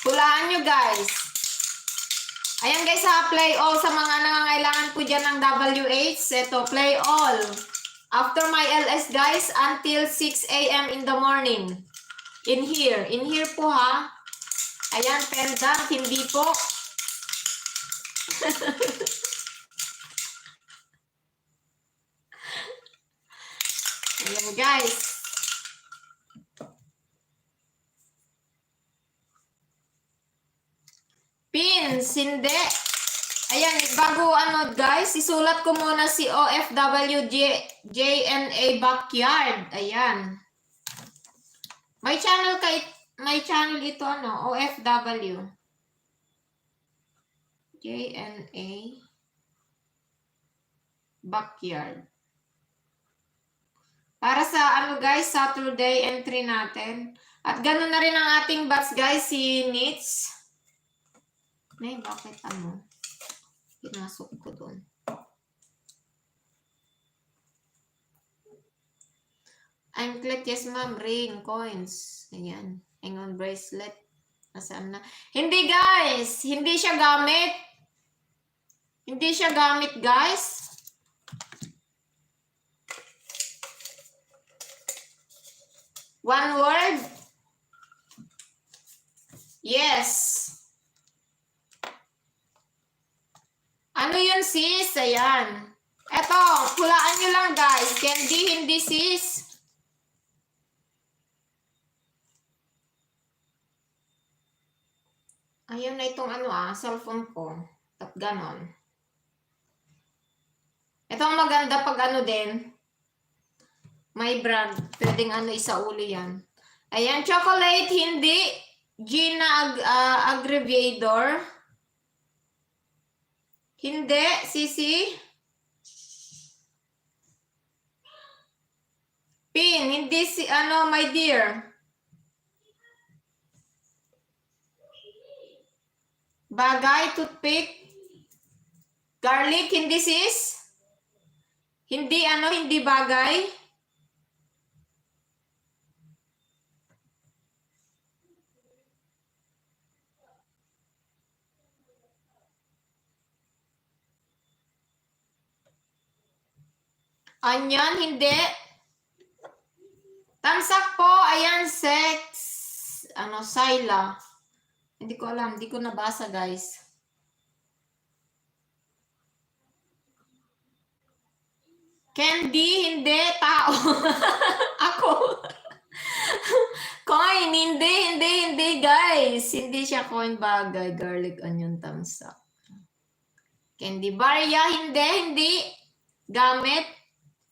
Hulaan nyo, guys. Ayan, guys, ha, play all sa mga nangangailangan po dyan ng WH. Ito, play all. After my LS, guys, until 6 a.m. in the morning. In here. In here po, ha. Ayan, pendant. Hindi po. Ayan, guys. Pins, hindi. Ayan, bago ano, guys, isulat ko muna si OFW JNA Backyard. Ayan. May channel ito, ano, OFW JNA Backyard. Para sa ano, guys, Saturday entry natin. At ganoon na rin ang ating batch, guys, si Nits. May bakit ano? Pinasok ko doon. Anklet, yes ma'am. Ring, coins. Ayan. Hang on, bracelet. Nasaan na? Hindi, guys. Hindi siya gamit. Hindi siya gamit, guys. One word? Yes. Ano yun, sis? Ayan. Eto, hulaan nyo lang, guys. Candy, hindi, sis. Ayun na itong ano cellphone ko. At ganon. Ito ang maganda pag ano din. May brand. Pwedeng ano isauli yan. Ayan, chocolate, hindi. Gina Aggravator. Hindi, Sisi. Pin, hindi si ano, my dear. Bagay, toothpick. Garlic, hindi sis. Hindi ano, hindi bagay. Anyan, hindi. Tamsak po, ayan, sex. Ano, Sila. Hindi ko alam, hindi ko nabasa, guys. Candy, hindi. Tao. Ako. Coin, hindi, guys. Hindi siya coin bagay. Garlic, onion, tamsak. Candy, barya, hindi. Gamit?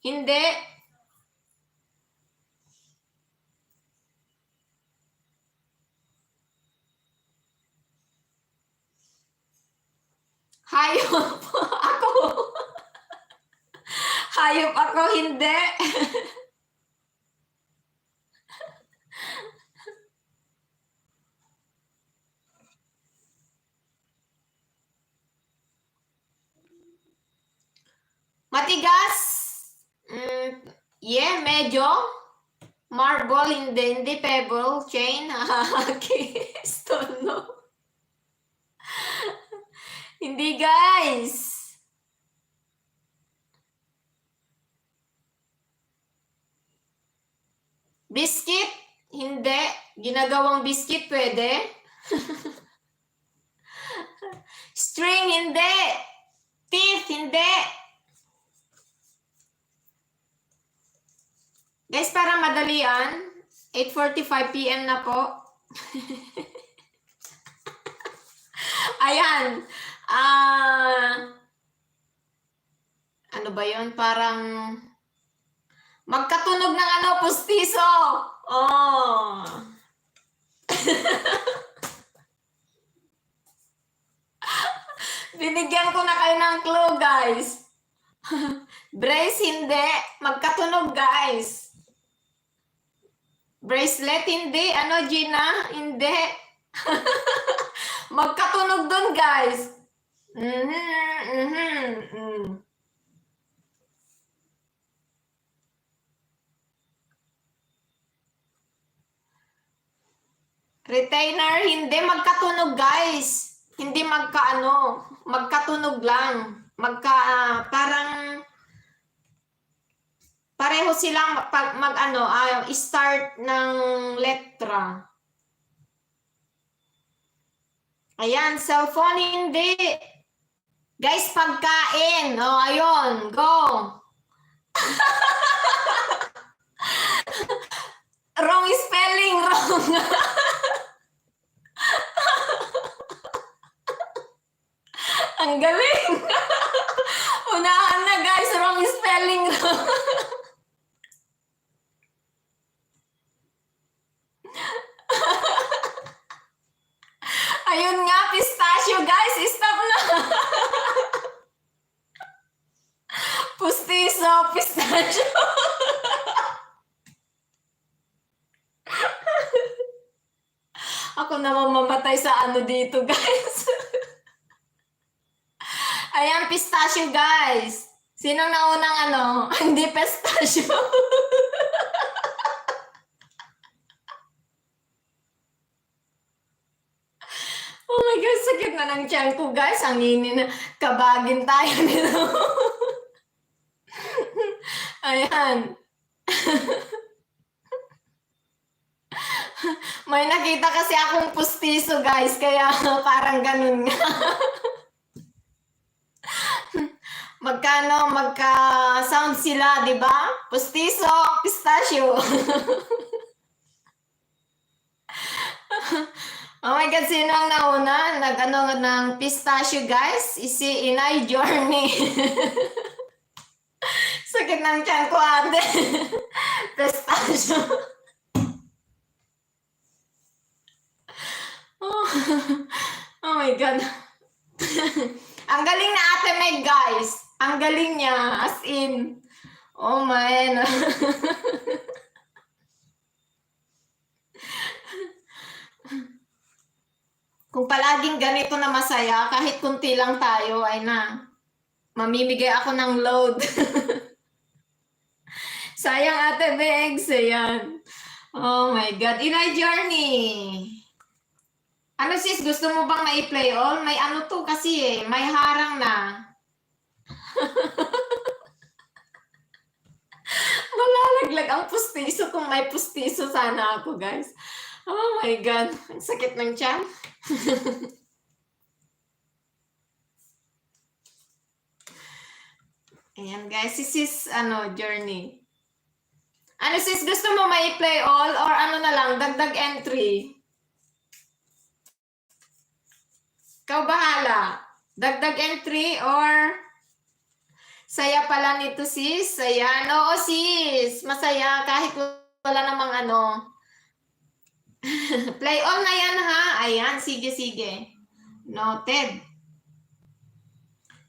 Hindi. Hayop. Ako. Hayop ako, hindi. Matigas? Yeah, medyo. Marble, hindi. Hindi pebble. Chain? Stone, no? Hindi, guys. Biscuit? Hindi. Ginagawang biscuit, pwede. String? Hindi. Teeth? Hindi. Guys, para madalian, 8:45 PM na po. Ayan. Ano ba yun? Parang magkatunog ng pustiso. Oh. Binigyan ko na kayo ng clue, guys. Brace, hindi. Magkatunog, guys. Bracelet, hindi. Ano, Gina? Hindi. Magkatunog dun, guys. Retainer, hindi. Magkatunog, guys. Hindi magkaano. Magkatunog lang. Parang pareho silang start ng letra. Ayan, cellphone, hindi. Guys, pagkain. Oh, ayun. Go. Wrong spelling. Wrong. Ang galing. Unahan na, guys. Wrong spelling. Ayun nga, pistachio, guys. Stop na. Pustiso, pistachio. Ako naman mamatay sa ano dito, guys. Ayan, pistachio, guys. Sinong naunang Hindi pistachio. Oh my God, sakit na ng tiyan ko, guys. Ang na. Kabagin tayo nito. Ayan. May nakita kasi akong pustiso, guys. Kaya parang ganun nga. Magka-sound sila, di ba? Pustiso, pistachio. Oh my God, sino ang nauna? Ng pistachio, guys? Si Inay Journey. Sakit ng tiyan ko, ate. Pistachio. Oh my God. Ang galing na ate Meg, guys. Ang galing niya. As in. Oh man. Kung palaging ganito na masaya, kahit kunti lang tayo, ay na. Mamimigay ako ng load. Sayang ate Meg. Sayan. Oh my God. Inay Journey. Ano sis, gusto mo bang na-play all? May ano to kasi may harang na. Malalaglag ang pustiso kung may pustiso sana ako, guys. Oh my God. Ang sakit ng tiyan. Ayan, guys. Sis, Journey. Ano sis, gusto mo ma-play all or ano na lang, dagdag entry? Ikaw bahala. Dagdag entry or Saya pala nito sis. Ayan. Oo sis. Masaya kahit wala namang ano. Play all na yan ha. Ayan. Sige, sige. Noted.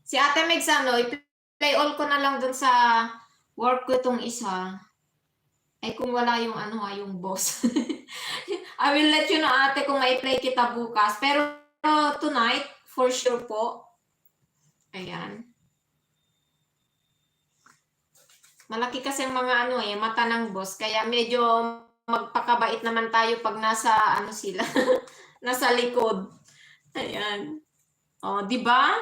Si Ate Megs ano, i-play all ko na lang dun sa work ko itong isa. Ay kung wala yung ano ha, yung boss. I will let you know ate kung may play kita bukas. Pero tonight, for sure po. Ayan. Malaki kasi ang mga ano mata ng boss. Kaya medyo magpakabait naman tayo pag nasa ano sila. Nasa likod. Ayan. O, di ba?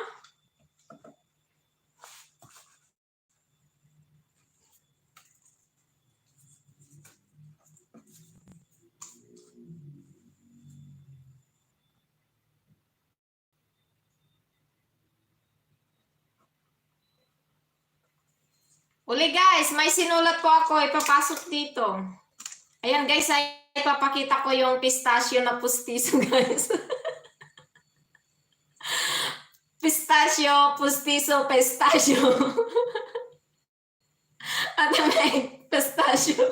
Uli guys, may sinulat po ako. Ipapasok dito. Ayan guys, ay ipapakita ko yung pistachio na pustiso guys. Pistachio, pustiso, pistachio. At may pistachio.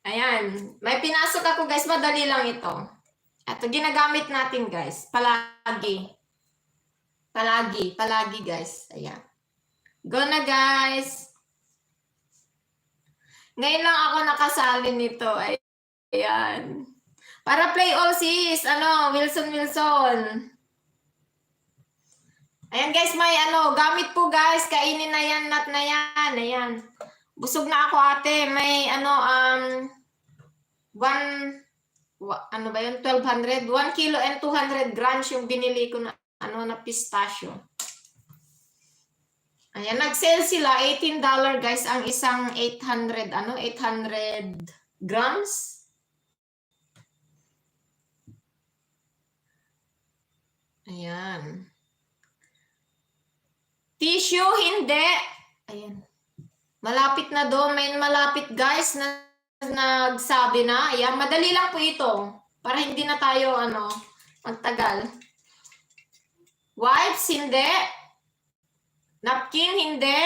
Ayan. May pinasok ako guys. Madali lang ito. Ito ginagamit natin guys. Palagi. Palagi guys. Ayan. Go na guys. Ngayon lang ako nakasali nito. Ayan. Para play all sis. Ano, Wilson. Ayan guys, may ano, gamit po guys. Kainin na yan, nut na yan. Ayan. Busog na ako ate. May ano, ano ba yun? 1,200. 1 kilo and 200 grams yung binili ko na, ano, na pistachio. Ayan, nag-sale sila. $18 guys ang isang 800 grams. Ayan. Tissue, hindi. Ayan. Malapit na doon. May malapit guys na nagsabi na. Ayan, madali lang po ito. Para hindi na tayo, ano, magtagal. Wipes, hindi. Napkin, hindi.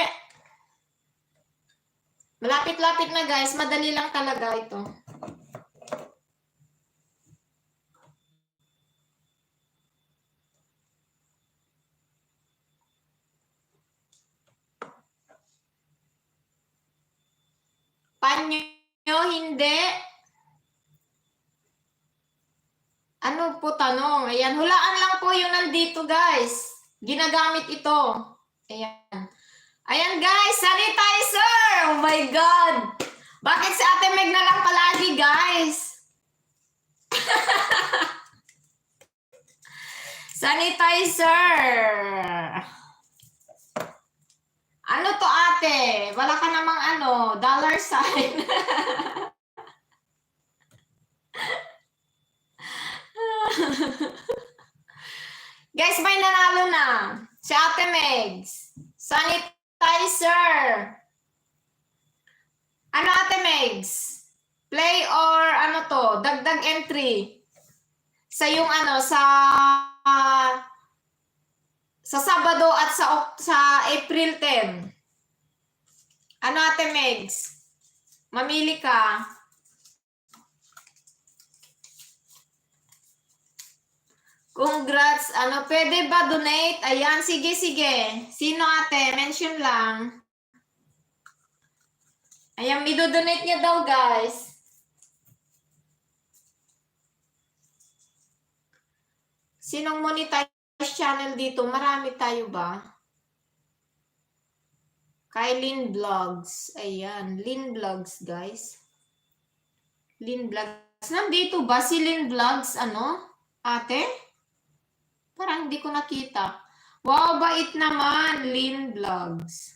Malapit-lapit na guys. Madali lang talaga ito. Panyo, hindi. Ano po tanong? Ayan, hulaan lang po yung nandito guys. Ginagamit ito. Ayan. Ayan guys, sanitizer! Oh my God! Bakit si Ate Meg na lang palagi guys? Sanitizer! Ano to ate? Wala ka namang ano, dollar sign. Guys, may nanalo na. Si Ate Megs. Sanitizer. Ano Ate Megs? Play or ano to? Dagdag entry. Sa yung ano, sa Sabado at sa April 10. Ano Ate Megs? Mamili ka. Congrats. Ano, pwede ba donate? Ayan, sige. Sino ate? Mention lang. Ayan, i-donate niya daw, guys. Sinong monetize channel dito? Marami tayo ba? Kay Lynn Vlogs. Ayan, Lynn Vlogs, guys. Lynn Vlogs. Nandito ba si Lynn Vlogs? Ano? Ate? Parang hindi ko nakita. Wow, bait naman, Lynn Vlogs.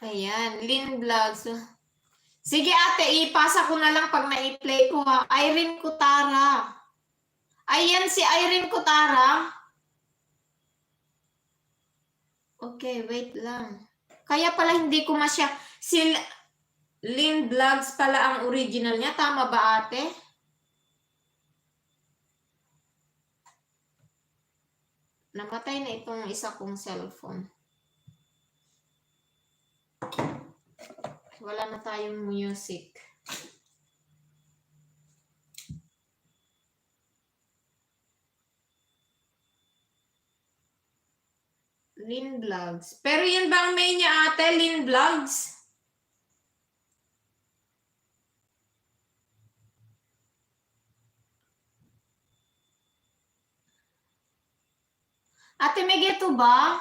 Ayan, Lynn Vlogs. Sige ate, ipasa ko na lang pag na-play ko ha. Irene Kutara. Ayan si Irene Kutara. Okay, wait lang. Kaya pala hindi ko masya. Si Lynn Vlogs pala ang original niya. Tama ba ate? Namatay na itong isa kong cellphone. Wala na tayong music. Lynn Vlogs. Pero yun bang main niya ate, Lynn Vlogs? Ate, may geto ba?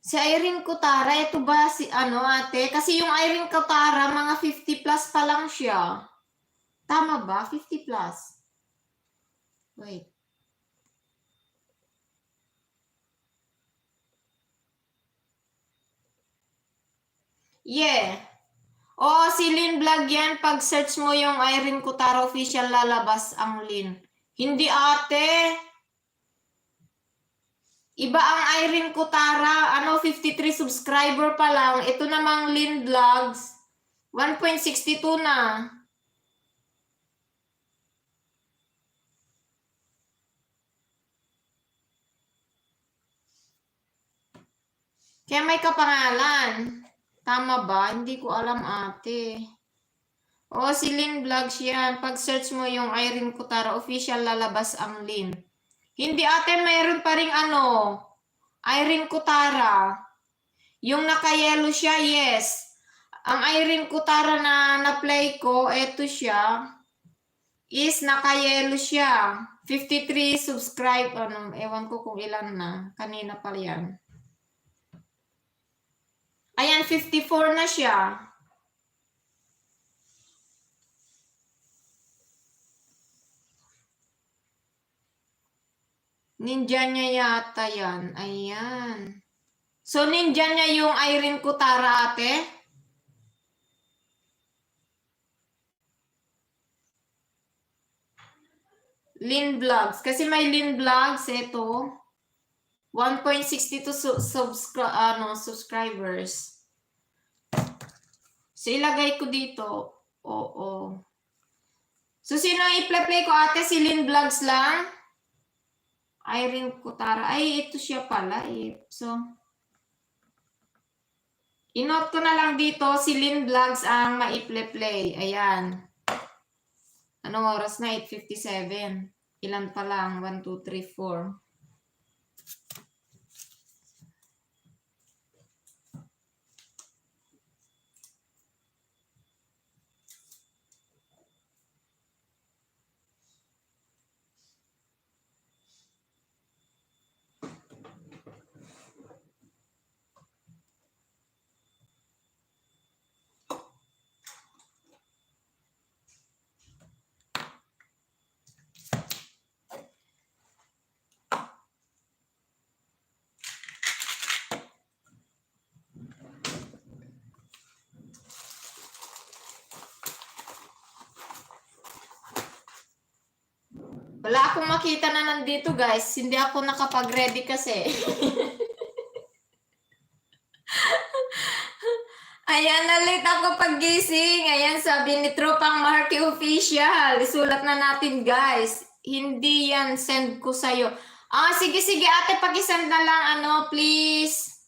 Si Irene Cotara, ito ba si ano ate? Kasi yung Irene Cotara, mga 50 plus pa lang siya. Tama ba? 50 plus? Wait. Yeah. Oo, si Lynn Vlog yan. Pag search mo yung Irene Cotara official, lalabas ang Lynn. Hindi ate. Iba ang Irene Cotara. 53 subscriber pa lang. Ito namang Lynn Vlogs. 1.62 na. Kaya may kapangalan. Tama ba? Hindi ko alam ate. Oo, si Lynn Vlogs yan. Pag search mo yung Irene Cotara official, lalabas ang Lynn. Hindi ate, mayroon pa ring Irene Cotara. Yung naka-yellow siya, yes. Ang Irene Cotara na na-play ko, eto siya, is naka-yellow siya. 53 subscribe, ewan ko kung ilan na. Kanina pa yan. Ayan, 54 na siya. Ninja niya yata yan. Ayan. So, ninja niya yung Irene Cotara ate? Lynn Vlogs. Kasi may Lynn Vlogs, ito. 1.62 subscribers. So, ilagay ko dito. Oo. So, sino ang i-play ko ate? Si Lynn Vlogs lang? Irene Cotara. Ay, ito siya pala eh. So, inote ko na lang dito, si Lynn Vlogs ang ma-i-play. Ayan. Anong oras na? 8:57. Ilan pa lang? 1, 2, 3, 4. Wala akong makita na nandito guys. Hindi ako nakapag-ready kasi. Ayan, na-late ako pag-gising. Ayan, sabi ni Tropang Marky Official. Isulat na natin guys. Hindi yan, send ko sa'yo. Sige ate, pag-isend na lang please.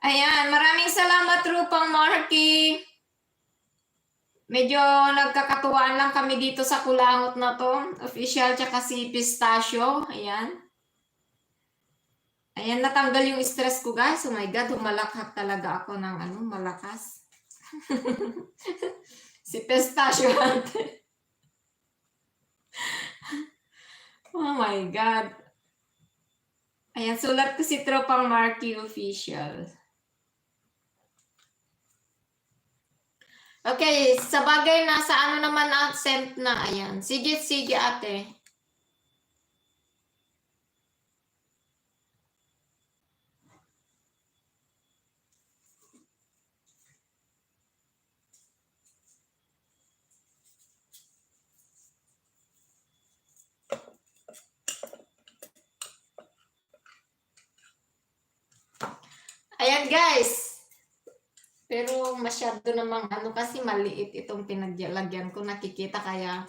Ayan, maraming salamat Tropang Marky. Medyo nagkakatuwaan lang kami dito sa kulangot na to. Official tsaka si Pistachio. Ayan. Ayan, natanggal yung stress ko guys. Oh my God, humalakhak talaga ako ng malakas. Si Pistachio ate. Oh my God. Ayan, sulat ko si Tropang Marky Official. Okay, sa bagay na sa naman sent na. Ayan. Sige ate. Ayan guys. Pero masyado namang kasi maliit itong pinaglagyan ko, nakikita kaya.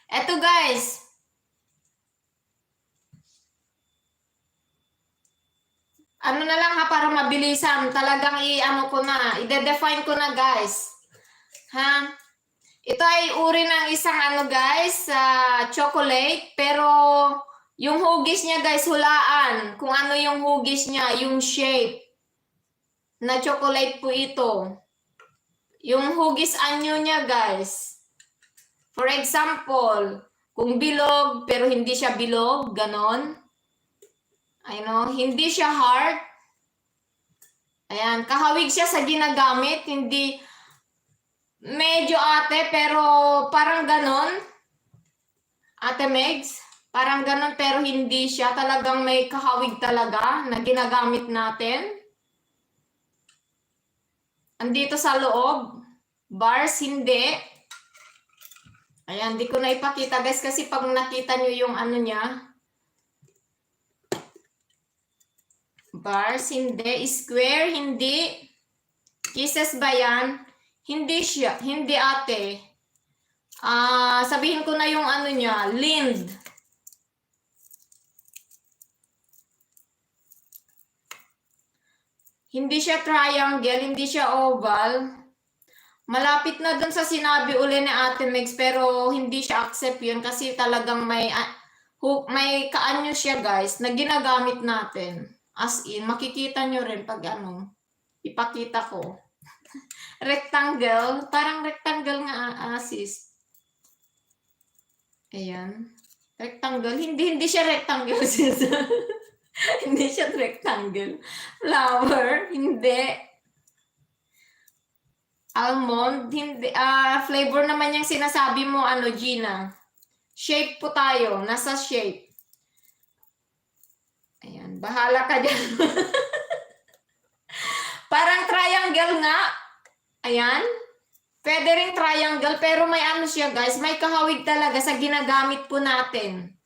Eto guys. Ano na lang ha, para mabilisan. Talagang i-define ko na guys. Ha? Ito ay uri ng isang guys, chocolate. Pero yung hugis niya guys, hulaan. Kung ano yung hugis niya, yung shape. Na chocolate po ito. Yung hugis anyo niya guys. For example, kung bilog pero hindi siya bilog, ganon. Hindi siya hard. Ayan, kahawig siya sa ginagamit, hindi medyo ate pero parang ganon. Ate Megs, parang ganon pero hindi siya talagang may kahawig talaga na ginagamit natin. Andito sa loob, bars hindi. Ayan, di ko na ipakita guys kasi pag nakita nyo yung niya, bars, hindi. Square, hindi. Kisses ba yan? Hindi siya. Hindi ate. Sabihin ko na yung niya. Lind. Hindi siya triangle. Hindi siya oval. Malapit na dun sa sinabi uli ni Ate Megs pero hindi siya accept yun kasi talagang may kaanyo siya guys na ginagamit natin. As in, makikita nyo rin pag ipakita ko. Rectangle. Parang rectangle nga sis. Ayan. Rectangle. Hindi siya rectangle sis. Hindi siya rectangle. Flower. Hindi. Almond. Hindi. Flavor naman yung sinasabi mo Gina. Shape po tayo. Nasa shape. Ayan. Bahala ka dyan. Parang triangle nga. Ayan. Pwede rin triangle pero may siya guys. May kahawig talaga sa ginagamit po natin.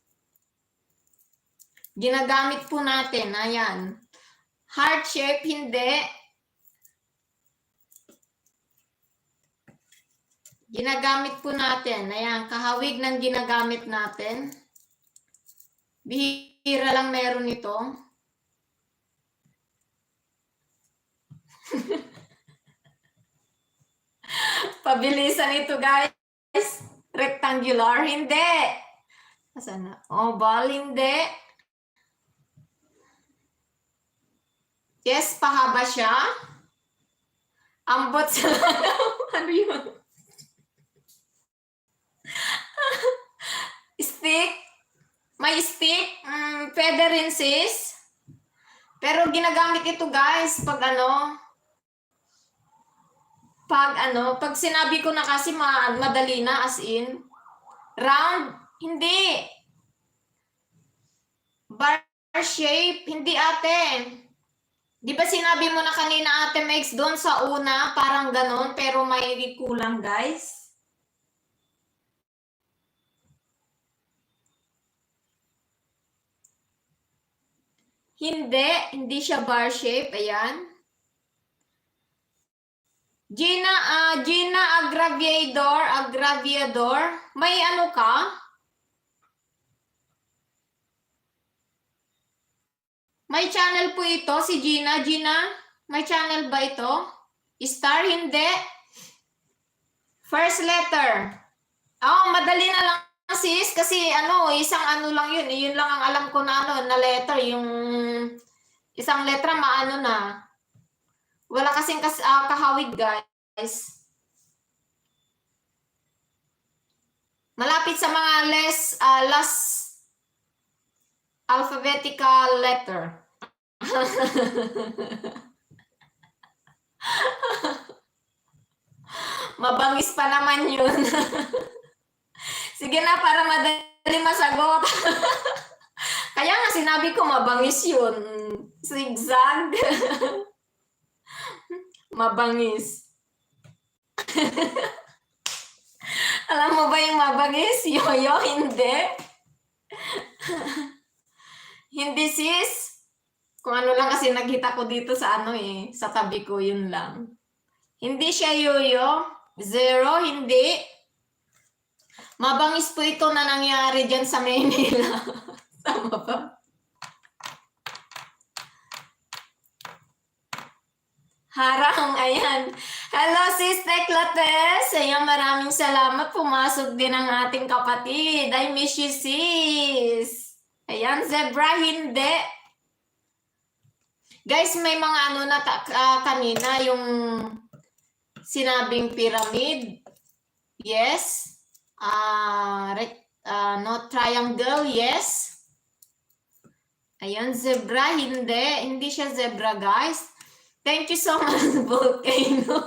Ginagamit po natin. Ayan. Heart shape, hindi. Ginagamit po natin. Ayan. Kahawig ng ginagamit natin. Bihira lang meron ito. Pabilisan ito guys. Rectangular, hindi. Asan na? Oval, hindi. Yes, pahaba siya. Ambot sa ano yun? Stick. May stick. Pwede rin sis. Pero ginagamit ito guys pag pag sinabi ko na kasi madali na as in. Round, hindi. Bar shape, hindi ate. Di ba sinabi mo na kanina Ate Megs doon sa una, parang ganon, pero may kulang guys? Hindi siya bar shape, ayan. Gina Agraviador, may ka? May channel po ito, si Gina. Gina, may channel ba ito? Star, hindi. First letter. Madali na lang sis, kasi isang lang yun. Yun lang ang alam ko na na letter. Yung isang letra na. Wala kasing kahawig guys. Malapit sa mga last alphabetical letter. Mabangis pa naman yun. Sige na, para madali masagot. Kaya nga sinabi ko mabangis yun. Zigzag. Mabangis. Alam mo ba yung mabangis? Yoyo, hindi. Hindi sis. Kung lang kasi nakita ko dito sa sa tabi ko, yun lang. Hindi siya yoyo. Zero, hindi. Mabangis po ito na nangyari dyan sa Maynila. Tama ba? Harang, ayan. Hello, Sis Teclates. Ayan, maraming salamat. Pumasok din ang ating kapatid. I miss you, sis. Ayan, Zebra, hindi. Guys, may mga ano na kanina, yung sinabing pyramid. Yes. No, triangle, yes. Ayan, zebra, hindi. Hindi siya zebra, guys. Thank you so much, Volcano.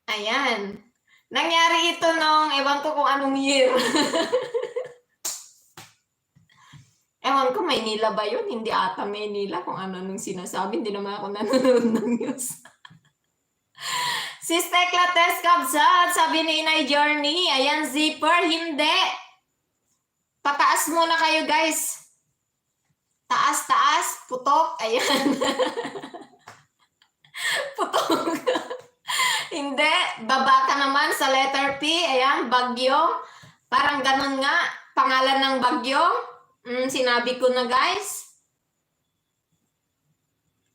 Ayan. Nangyari ito nung, ewan ko kung anong year. Ewan ko, Maynila ba yun? Hindi ata Maynila kung ano nung sinasabi. Hindi naman ako nanonood ng news. Sis Tekla Test Kabsat, sabi ni Inay Journey. Ayan, zipper, hindi. Pataas muna kayo, guys. Taas, taas, putok. Ayan. Putok. Hindi. Baba ka naman sa letter P. Ayan, bagyo. Parang ganun nga. Pangalan ng bagyo. Sinabi ko na, guys.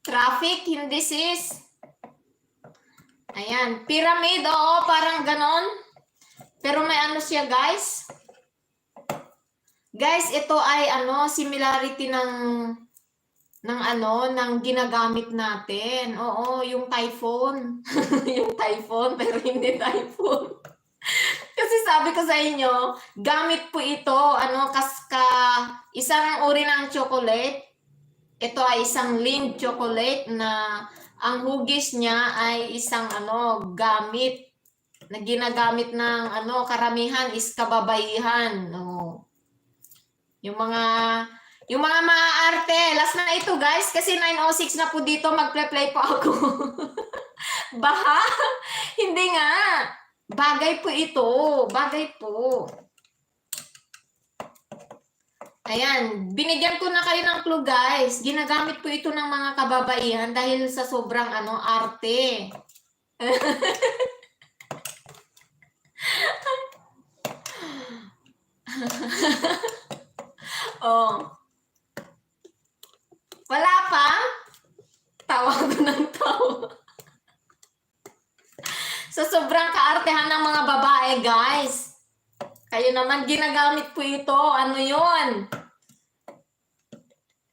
Traffic, hindi sis. Ayan. Pyramid, oo, parang ganon. Pero may ano siya, guys. Guys, ito ay ano, similarity ng ginagamit natin. Oo, yung typhoon. Yung typhoon, pero hindi typhoon. Kasi sabi ko sa inyo, gamit po ito, isang uri ng chocolate. Ito ay isang Lind chocolate na ang hugis niya ay isang gamit na ginagamit ng karamihan is kababaihan. Yung mga maaarte, last na ito guys kasi 9:06 na po dito, magple-play po ako. Baha? Hindi nga. Bagay po ito. Bagay po. Ayan, binigyan ko na kayo ng clue guys. Ginagamit po ito ng mga kababaihan dahil sa sobrang arte. Oh. Wala pa? Tawa ko ng tawa. Sa sobrang kaartehan ng mga babae guys. Kayo naman, ginagamit po ito. Ano yun?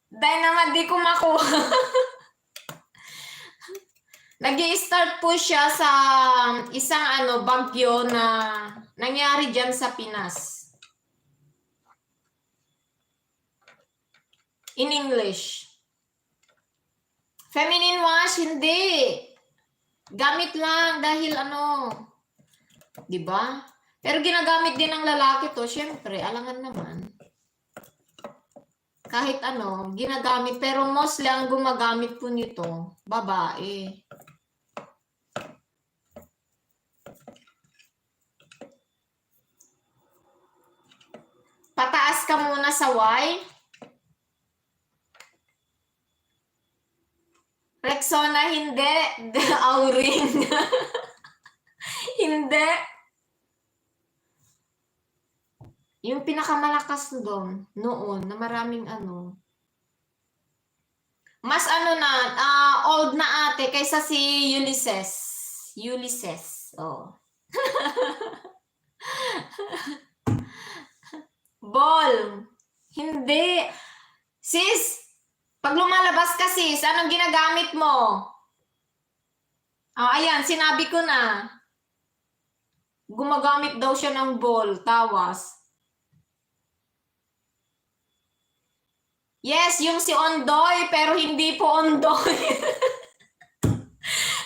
Dahil naman di ko makuha. Nag-i-start po siya sa isang bagyo na nangyari dyan sa Pinas. In English. Feminine wash, hindi. Gamit lang dahil di ba? Pero ginagamit din ng lalaki to, syempre, alangan naman. Kahit ginagamit, pero mostly ang gumagamit po nito, babae. Pataas ka muna sa Y. Rexona, hindi. Auring. Hindi. Yung pinakamalakas doon, noon, na maraming mas old na ate kaysa si Ulysses. Ulysses, oh. Ball. Hindi. Sis, pag lumalabas ka sis, anong ginagamit mo? Oh, ayan, sinabi ko na. Gumagamit daw siya ng ball, tawas. Yes, yung si Ondoy, pero hindi po Ondoy.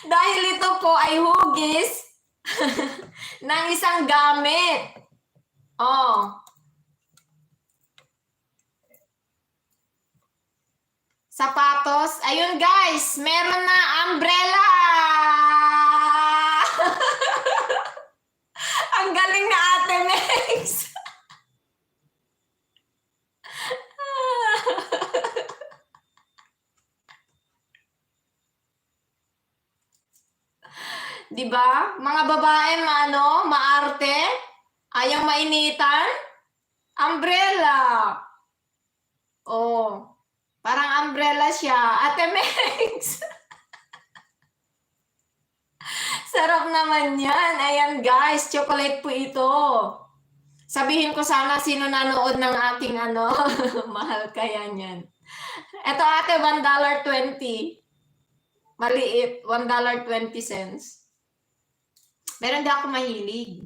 Dahil ito po ay hugis ng isang gamit. Oh. Sapatos. Ayun guys, meron na umbrella. Ang galing na Ate Mex. Diba? Mga babae maarte. Ayaw mainitan? Umbrella. Oh, parang umbrella siya. Ate Mex. Sarap naman yan. Ayan guys, chocolate po ito. Sabihin ko sana sino nanood ng aking mahal kaya niyan. Ito ate, $1.20. Maliit, $1.20. Meron di ako mahilig.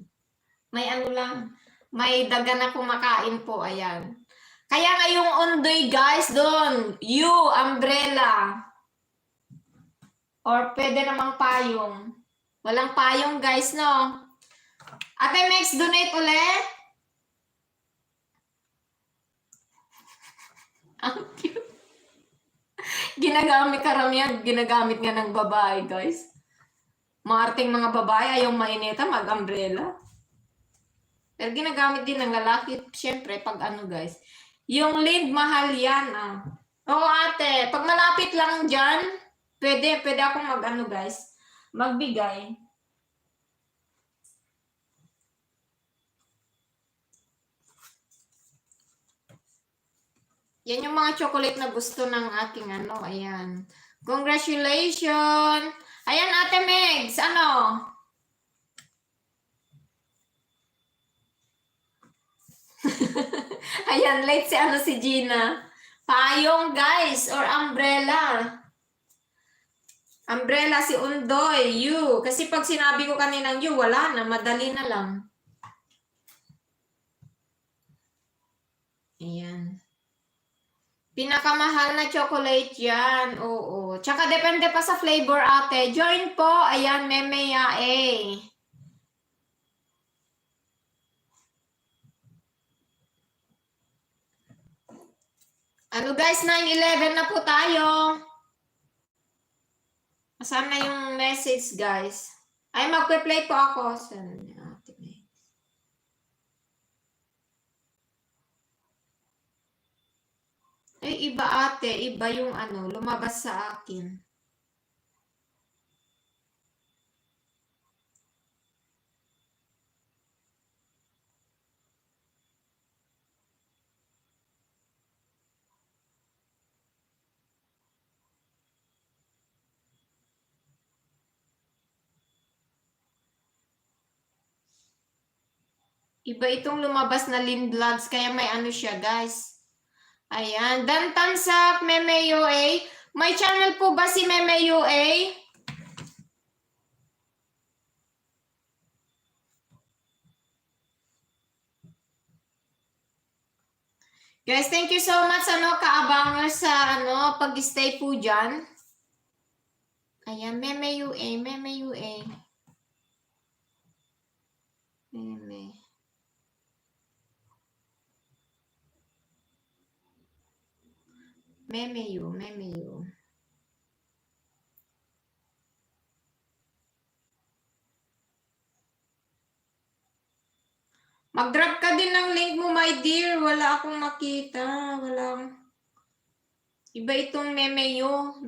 May lang, may dagan na kumakain po, ayan. Kaya ngayong ondoy guys, doon, umbrella. Or pwede namang payong. Walang payong guys, no? Ate Mex, donate ulit. Ang cute. Karamihan, ginagamit nga ng babae, guys. Maarting mga babae, ayaw mainita, mag-umbrella. Pero ginagamit din ng lalaki, syempre, pag guys. Yung lead, mahal yan, Oo, ate, pag malapit lang dyan, pwede akong guys, magbigay. Yan yung mga chocolate na gusto ng aking ayan. Congratulations! Ayan, Ate Megs, Ayan, late si Gina. Payong, guys, or umbrella. Umbrella si Undoy, Kasi pag sinabi ko kaninang wala na, madali na lang. Ayan. Pinakamahal na chocolate yan. Oo. Tsaka depende pa sa flavor, ate. Join po. Ayan, Meme Yae. Guys, 9:11 na po tayo. Saan na yung message, guys? Ay, magpe-play po ako. Saan niya, ate? Ay, iba ate. Iba yung lumabas sa akin. Iba itong lumabas na Lindvlogs, kaya may siya, guys. Ayan. Dan Tansak, Meme UA. May channel po ba si Meme UA? Guys, thank you so much kaabangers sa pag-stay po dyan. Ayan, Meme UA, Meme UA. Meme. Meme U. Mag-drop ka din ng link mo, my dear. Wala akong makita. Walang. Iba itong Meme U.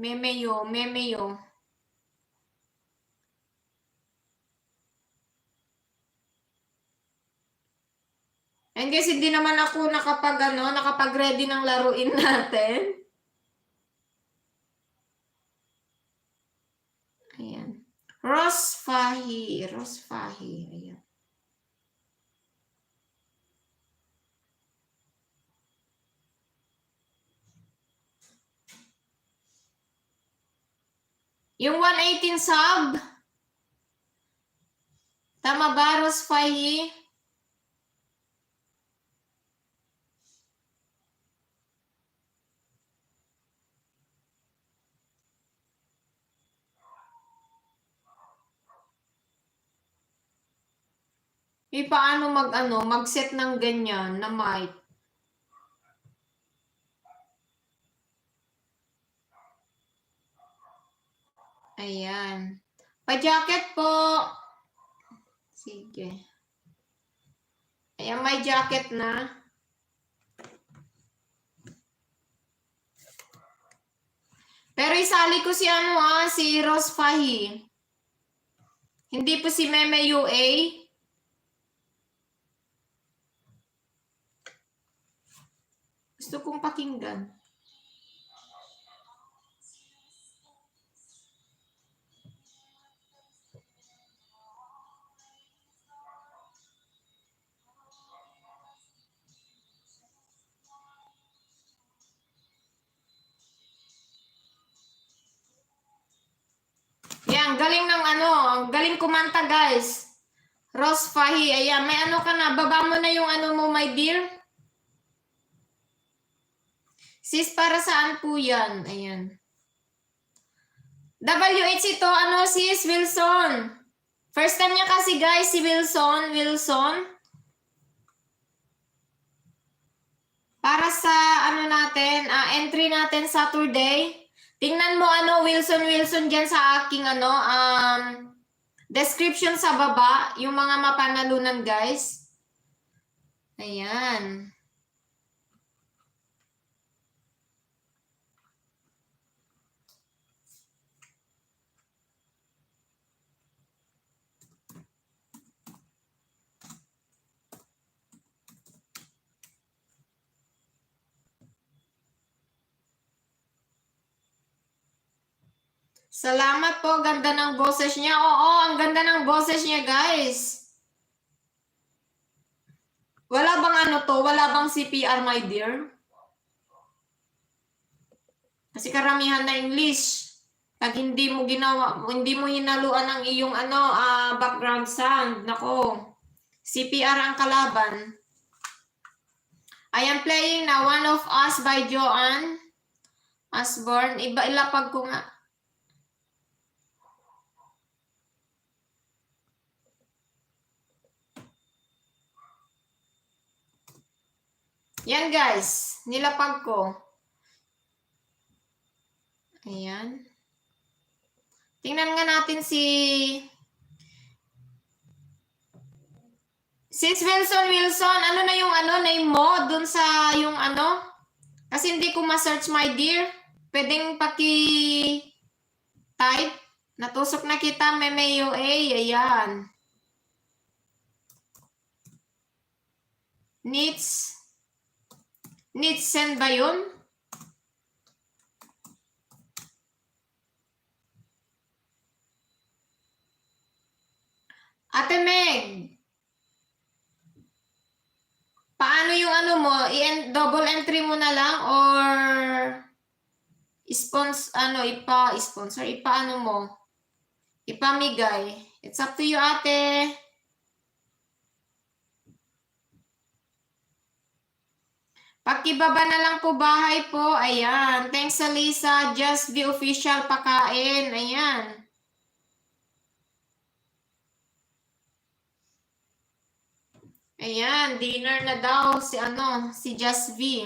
And guys, hindi naman ako nakapag-ready ng laruin natin. Ayan. Rosfahi. Ayan. Yung 118 sub. Tama ba, Rosfahi? Paano mag-set ng ganyan na mic? Ayan. Pa-jacket po. Sige. Ayan, may jacket na. Pero isali ko si si Rosfahi. Hindi po si Meme UA. Gusto kong pakinggan. Yan, galing ng ano, galing kumanta guys. Rose Fahi, ayan, may ano ka na, baba mo na yung ano mo, my dear. Sis, para saan po yan? Ayan. WH ito, ano sis, Wilson. First time niya kasi guys, si Wilson. Para sa ano natin, entry natin Saturday. Tingnan mo ano, Wilson dyan sa aking ano, description sa baba, yung mga mapanalunan guys. Ayan. Salamat po, ganda ng boses niya. Oo, ang ganda ng boses niya, guys. Wala bang ano to? Wala bang CPR, my dear? Kasi karamihan na English. Pag hindi mo ginawa, hindi mo hinaluan ang iyong ano, background sound. Nako. CPR ang kalaban. I am playing na One of Us by Joanne Osborne. Ilapag ko nga. Yan guys, nilapag ko. Ayan. Tingnan nga natin si Sis Wilson, ano na yung ano, name mo dun sa yung ano? Kasi hindi ko ma-search, my dear. Pwedeng paki-type. Natusok na kita, Memeo A. Ayan. Needs send ba yun? Ate Meg, paano yung ano mo? Double entry mo na lang or ipa-sponsor, ipa-ano mo? Ipamigay. It's up to you, ate. Pakibaba na lang po bahay po. Ayan. Thanks, Alisa. Just be official pakain. Ayan. Ayan. Dinner na daw si Just V.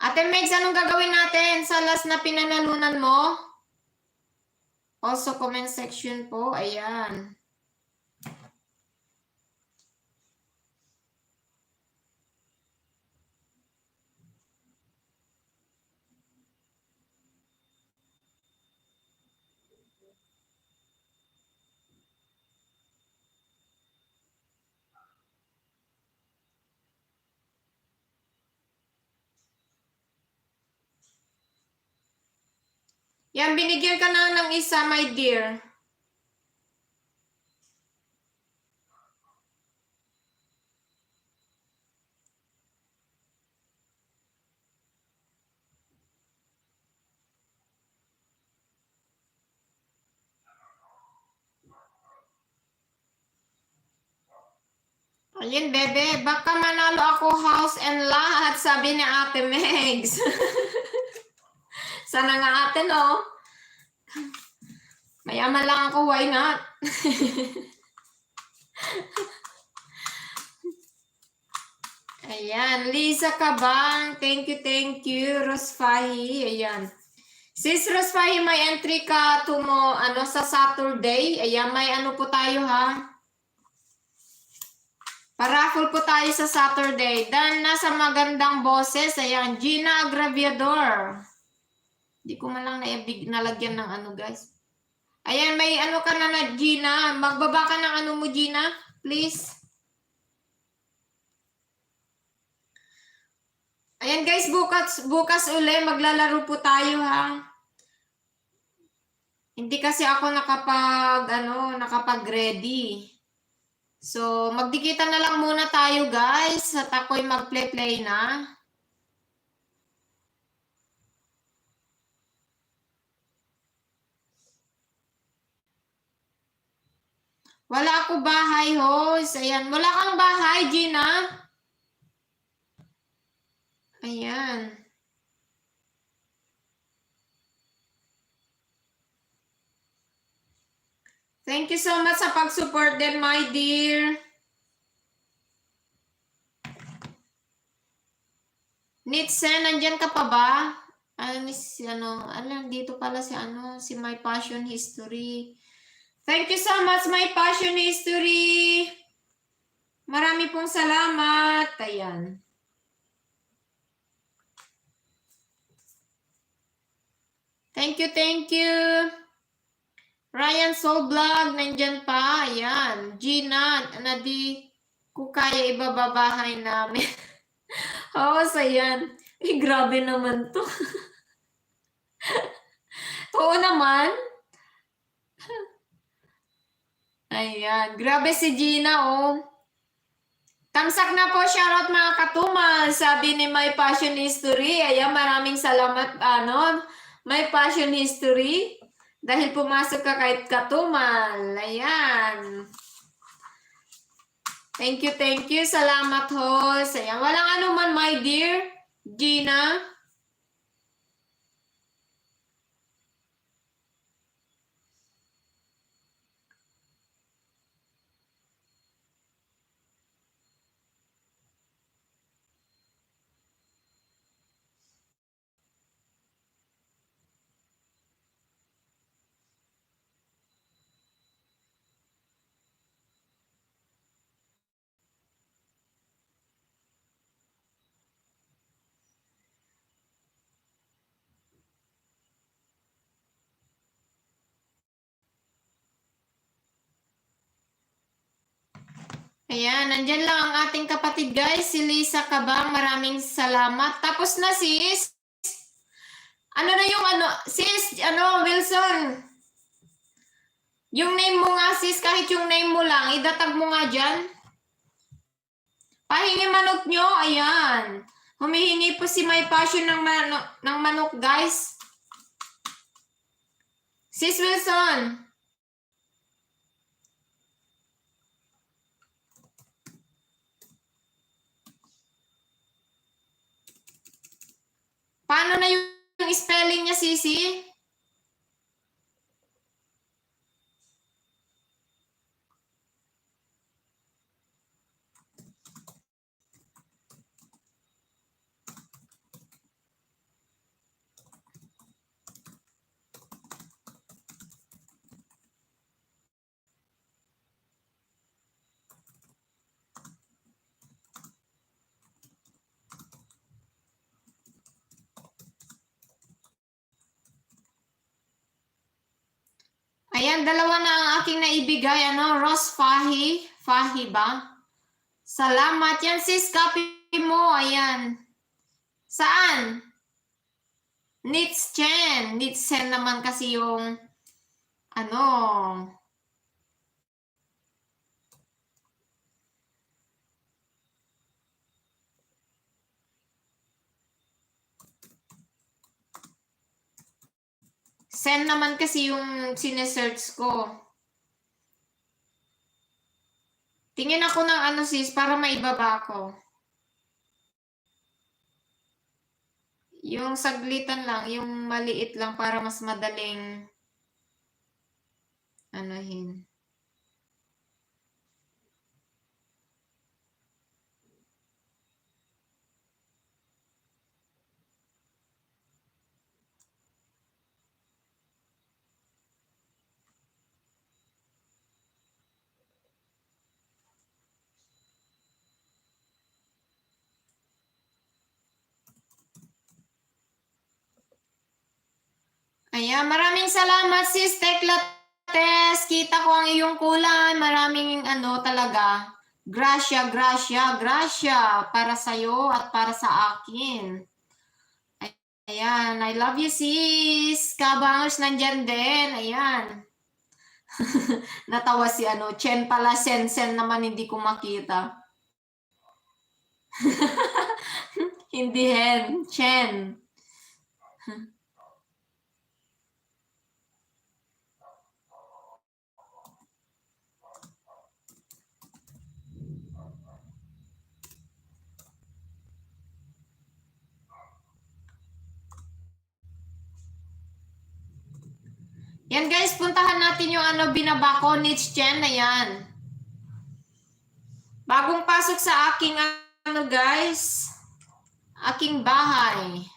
Ate Megs, anong gagawin natin sa last na pinanalunan mo? Also, comment section po. Ayan. Yan, binigyan ka na ng isa, my dear. Ayun, bebe, baka manalo ako house and lot, sabi ni Ate Megs. Sana nga ate, no? Mayaman lang ako, why not? Ayan, Lisa Kabang, thank you, Rosfahi, ayan. Sis Rosfahi, may entry ka sa Saturday, ayan, may ano po tayo ha. Paraffle po tayo sa Saturday. Dan nasa magandang boses, ayan, Gina Agraviador. Hindi ko man lang nalagyan ng ano, guys. Ayan, may ano ka na Gina. Magbaba ka ng ano mo, Gina. Please. Ayan guys, bukas uli maglalaro po tayo ha. Hindi kasi ako nakapag-ready. So, magdikita na lang muna tayo guys at ako'y mag-play na. Wala ako bahay, host. Ayan, wala kang bahay, Gina? Ayan. Thank you so much sa pag-support din, my dear. Nitsen, nandyan ka pa ba? Dito pala si My Passion History. Thank you so much, My Passion History. Marami pong salamat. Ayan. Thank you. Ryan Soul Vlog, nandyan pa. Ayan. Gina, di ko kaya ibababahay namin. Oo, ayan. Grabe naman to. Oo naman. Ayan. Grabe si Gina, oh. Tamsak na po, shoutout mga katumal. Sabi ni My Passion History. Ayan, maraming salamat, My Passion History. Dahil pumasok ka kahit katumal. Ayan. Thank you. Salamat, host. Ayan, walang anuman, my dear Gina. Ayan, nandyan lang ang ating kapatid guys, si Lisa Kabang, maraming salamat. Tapos na sis. Sis, Wilson. Yung name mo nga sis, kahit yung name mo lang, idatag mo nga dyan. Pahingi manok nyo, ayan. Humihingi po si My Passion ng manok guys. Sis Wilson. Paano na yung spelling niya, Sisi? Ayan, dalawa na ang aking naibigay. Ross Fahi. Fahi ba? Salamat. Yan sis, copy mo. Ayan. Saan? Nitschen. Nitschen naman kasi yung send naman kasi yung sinesearch ko. Tingin ako ng sis para maibaba ko. Yung saglitan lang, yung maliit lang para mas madaling anuhin. Ayan, maraming salamat sis Tekla Tess. Kita ko ang iyong kulay. Maraming talaga. Gracia, Gracia, Gracia. Para sa'yo at para sa akin. Ayan. I love you, sis. Kabangers nandyan din. Ayan. Natawa si ano. Chen pala. Sen naman hindi ko makita. Hindi hen. Chen. Yan guys, puntahan natin yung ano binabako niche Chen na yan. Bagong pasok sa aking ano guys, aking bahay.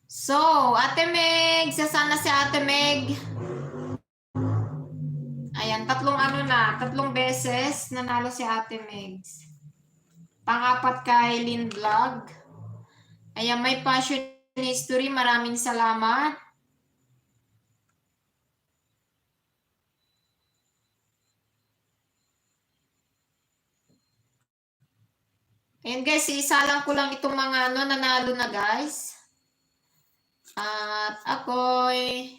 So, Ate Meg, sasana si Ate Meg. Ayan, tatlong beses nanalo si Ate Meg. Pang-apat kay Lynn Vlog. Ayan, may passion history. Maraming salamat. Ayan guys, isalang ko lang itong mga ano, nanalo na guys. At ako'y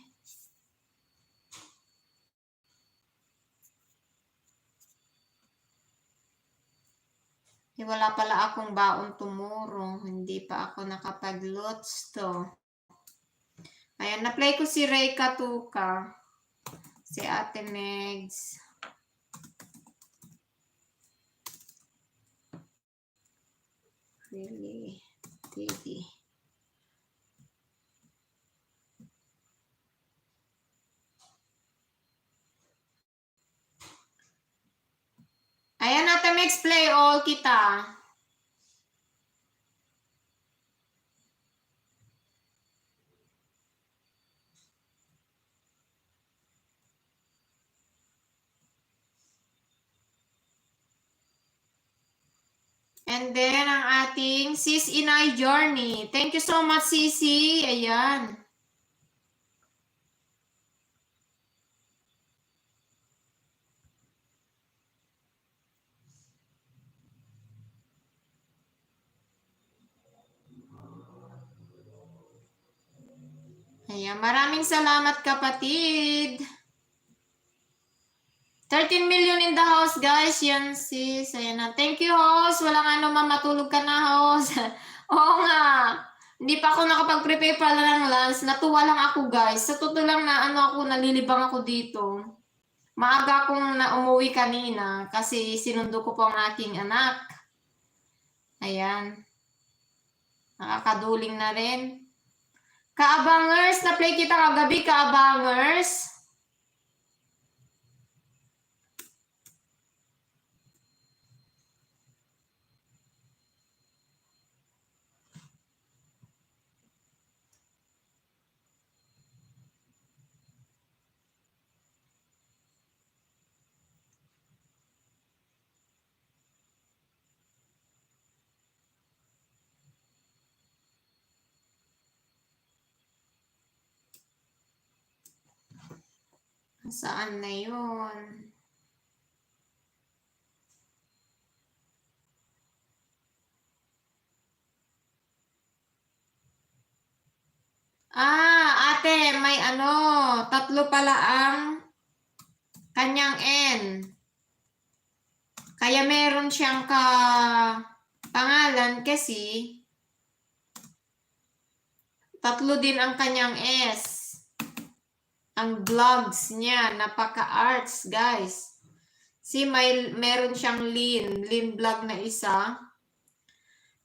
wala pala akong baon tomorrow. Hindi pa ako nakapag-lots to. Ayan, na-play ko si Ray Katuka. Si Ate Megs. Really? Really? Ayan, Ate Megs, play all kita. And then, ang ating Sis Inay Journey. Thank you so much, Sisi. Ayan. Ayan. Maraming salamat, kapatid. 13 million in the house, guys. Yan, sis. Ayan na. Thank you, host. Walang ano, matulog ka na, host. Oo nga. Hindi pa ako nakapag-prepare pala ng lunch. Natuwa lang ako, guys. Sa totoo lang na ano ako, nalilibang ako dito. Maaga akong umuwi kanina kasi sinundo ko po ang aking anak. Ayan. Nakakaduling na rin. Kaabangers, na-play kita kagabi, kaabangers. Saan na yun? Ate, may ano, tatlo pala ang kanyang N. Kaya meron siyang pangalan kasi tatlo din ang kanyang S. Ang vlogs niya, napaka-arts, guys. Meron siyang Lynn vlog na isa.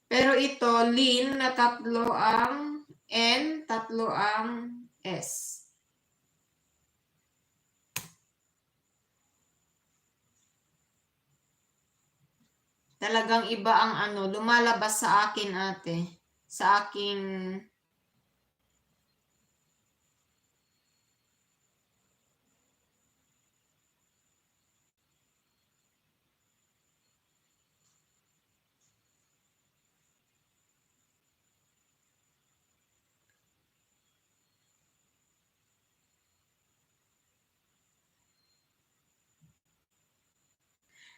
Pero ito, Lynn na tatlo ang N, tatlo ang S. Talagang iba ang ano, lumalabas sa akin, ate. Sa aking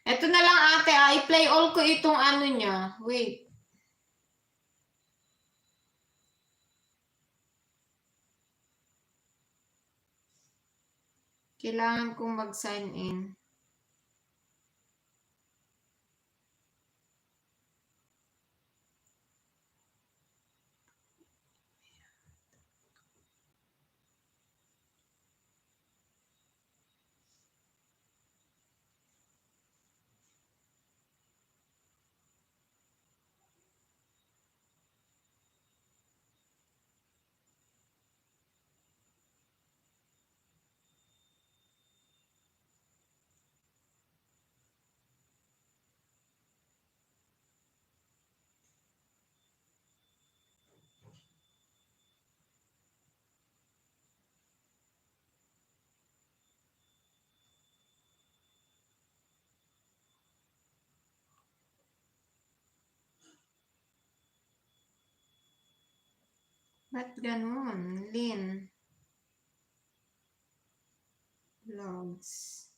Ito na lang ate, i-play all ko itong ano niya. Wait. Kailangan kong mag-sign in. Ba't ganun? Lin. Logs.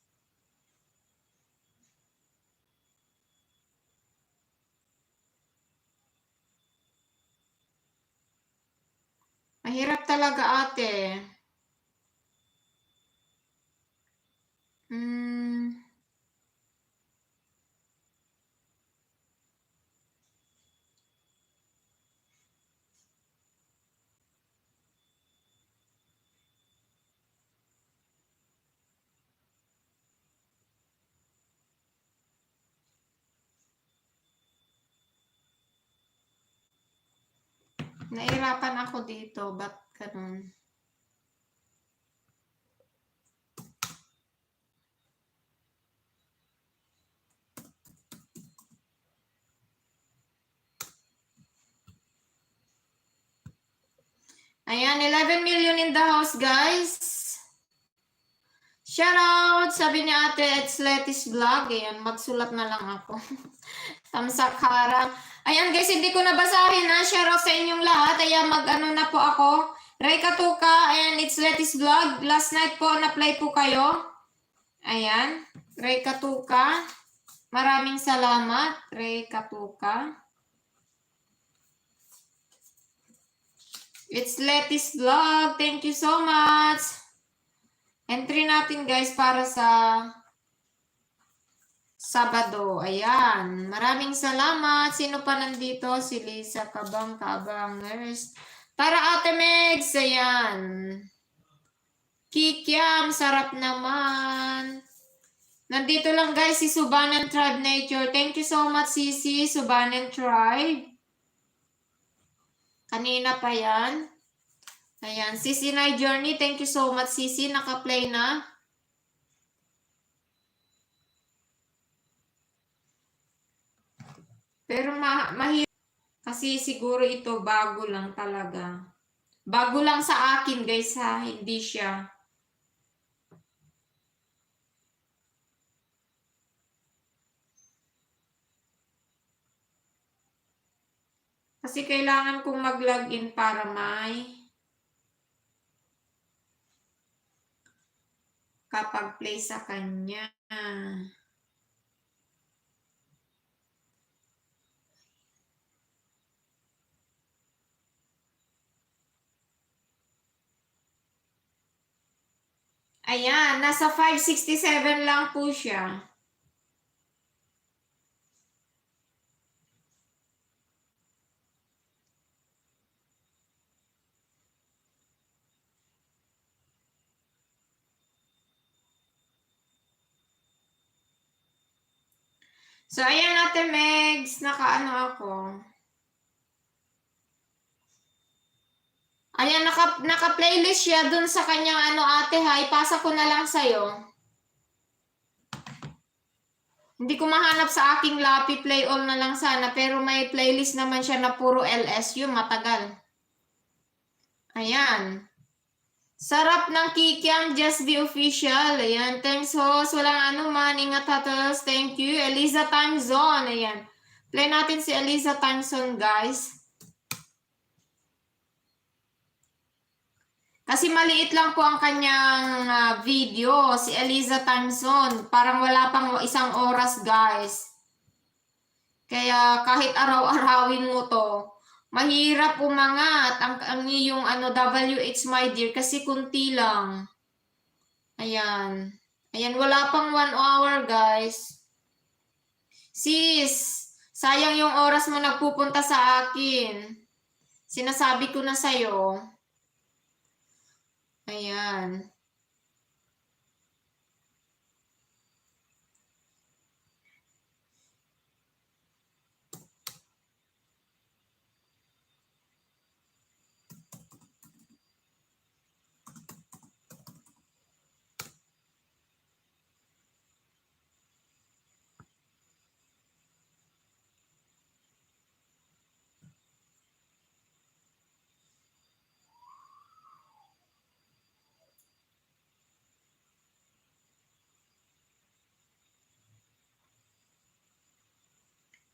Mahirap talaga ate. Nahirapan ako dito. Ba't ganun? Ayan, 11 million in the house, guys. Shout out! Sabi ni ate, it's Letty's vlog. Ayan, magsulat na lang ako. Tamsak harang. Ayan, guys, hindi ko nabasahin na. Shout out sa inyong lahat. Ayan, mag-ano na po ako. Ray Katuka, ayan, it's Letty's vlog. Last night po, na-play po kayo. Ayan, Ray Katuka. Maraming salamat, Ray Katuka. It's Letty's vlog. Thank you so much. Entry natin guys para sa Sabado. Ayan. Maraming salamat. Sino pa nandito? Si Lisa Kabangers. Para Ate Megs. Ayan. Kikiam. Sarap naman. Nandito lang guys si Subanen Tribe Nature. Thank you so much Sisi. Subanen Tribe. Kanina pa yan. Ayan, Sisi Night Journey, thank you so much, Sisi. Naka-play na. Pero mahirap. Kasi siguro ito bago lang talaga. Bago lang sa akin, guys, ha. Hindi siya. Kasi kailangan kong mag-login para may kapag-play sa kanya. Ayan, nasa 567 lang po siya. So, ayan natin, Megs. Naka-ano ako. Ayan, naka-playlist siya dun sa kanyang ano ate ha. Ipasa ko na lang sa'yo. Hindi ko mahanap sa aking Lapi. Play all na lang sana. Pero may playlist naman siya na puro LSU. Matagal. Ayan. Sarap ng kikiam, just be official. Ayan, thanks host. Walang ano man, ingat hatos. Thank you. Eliza Time Zone. Ayan. Play natin si Eliza Time Zone, guys. Kasi maliit lang po ang kanyang video, si Eliza Timezone. Parang wala pang isang oras, guys. Kaya kahit araw-arawin mo to, mahirap umangat ang iyong WH my dear kasi kunti lang. Ayan. Ayan, wala pang 1 hour, guys. Sis, sayang yung oras mo nagpupunta sa akin. Sinasabi ko na sa'yo. Ayan.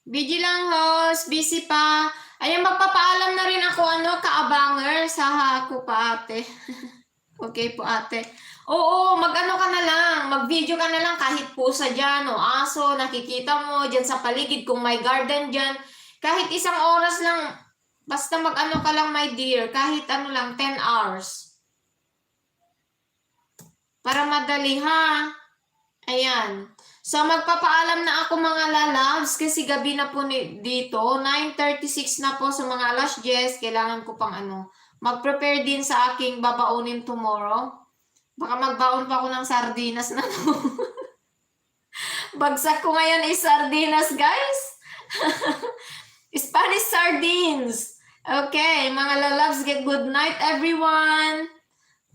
Busy lang, host. Busy pa. Ayan, magpapaalam na rin ako, kaabanger sa hako pa, ate. Okay po, ate. Oo, mag-ano ka na lang. Mag-video ka na lang kahit pusa dyan o aso. Nakikita mo dyan sa paligid kung may garden dyan. Kahit isang oras lang. Basta mag-ano ka lang, my dear. Kahit 10 hours. Para madali, ha? Ayan. So, magpapaalam na ako mga lalabs kasi gabi na po dito. 9:36 na po sa mga alas 10. Kailangan ko pang mag-prepare din sa aking babaunin tomorrow. Baka magbaon pa ako ng sardinas na to. Bagsak ko ngayon is sardinas, guys. Spanish sardines. Okay, mga lalabs, get good night, everyone.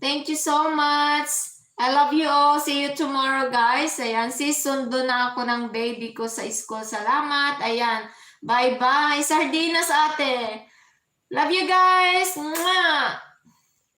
Thank you so much. I love you all. See you tomorrow, guys. Ayan, sundo na ako ng baby ko sa school. Salamat. Ayan. Bye-bye. Sardinas, ate. Love you, guys. Mwah!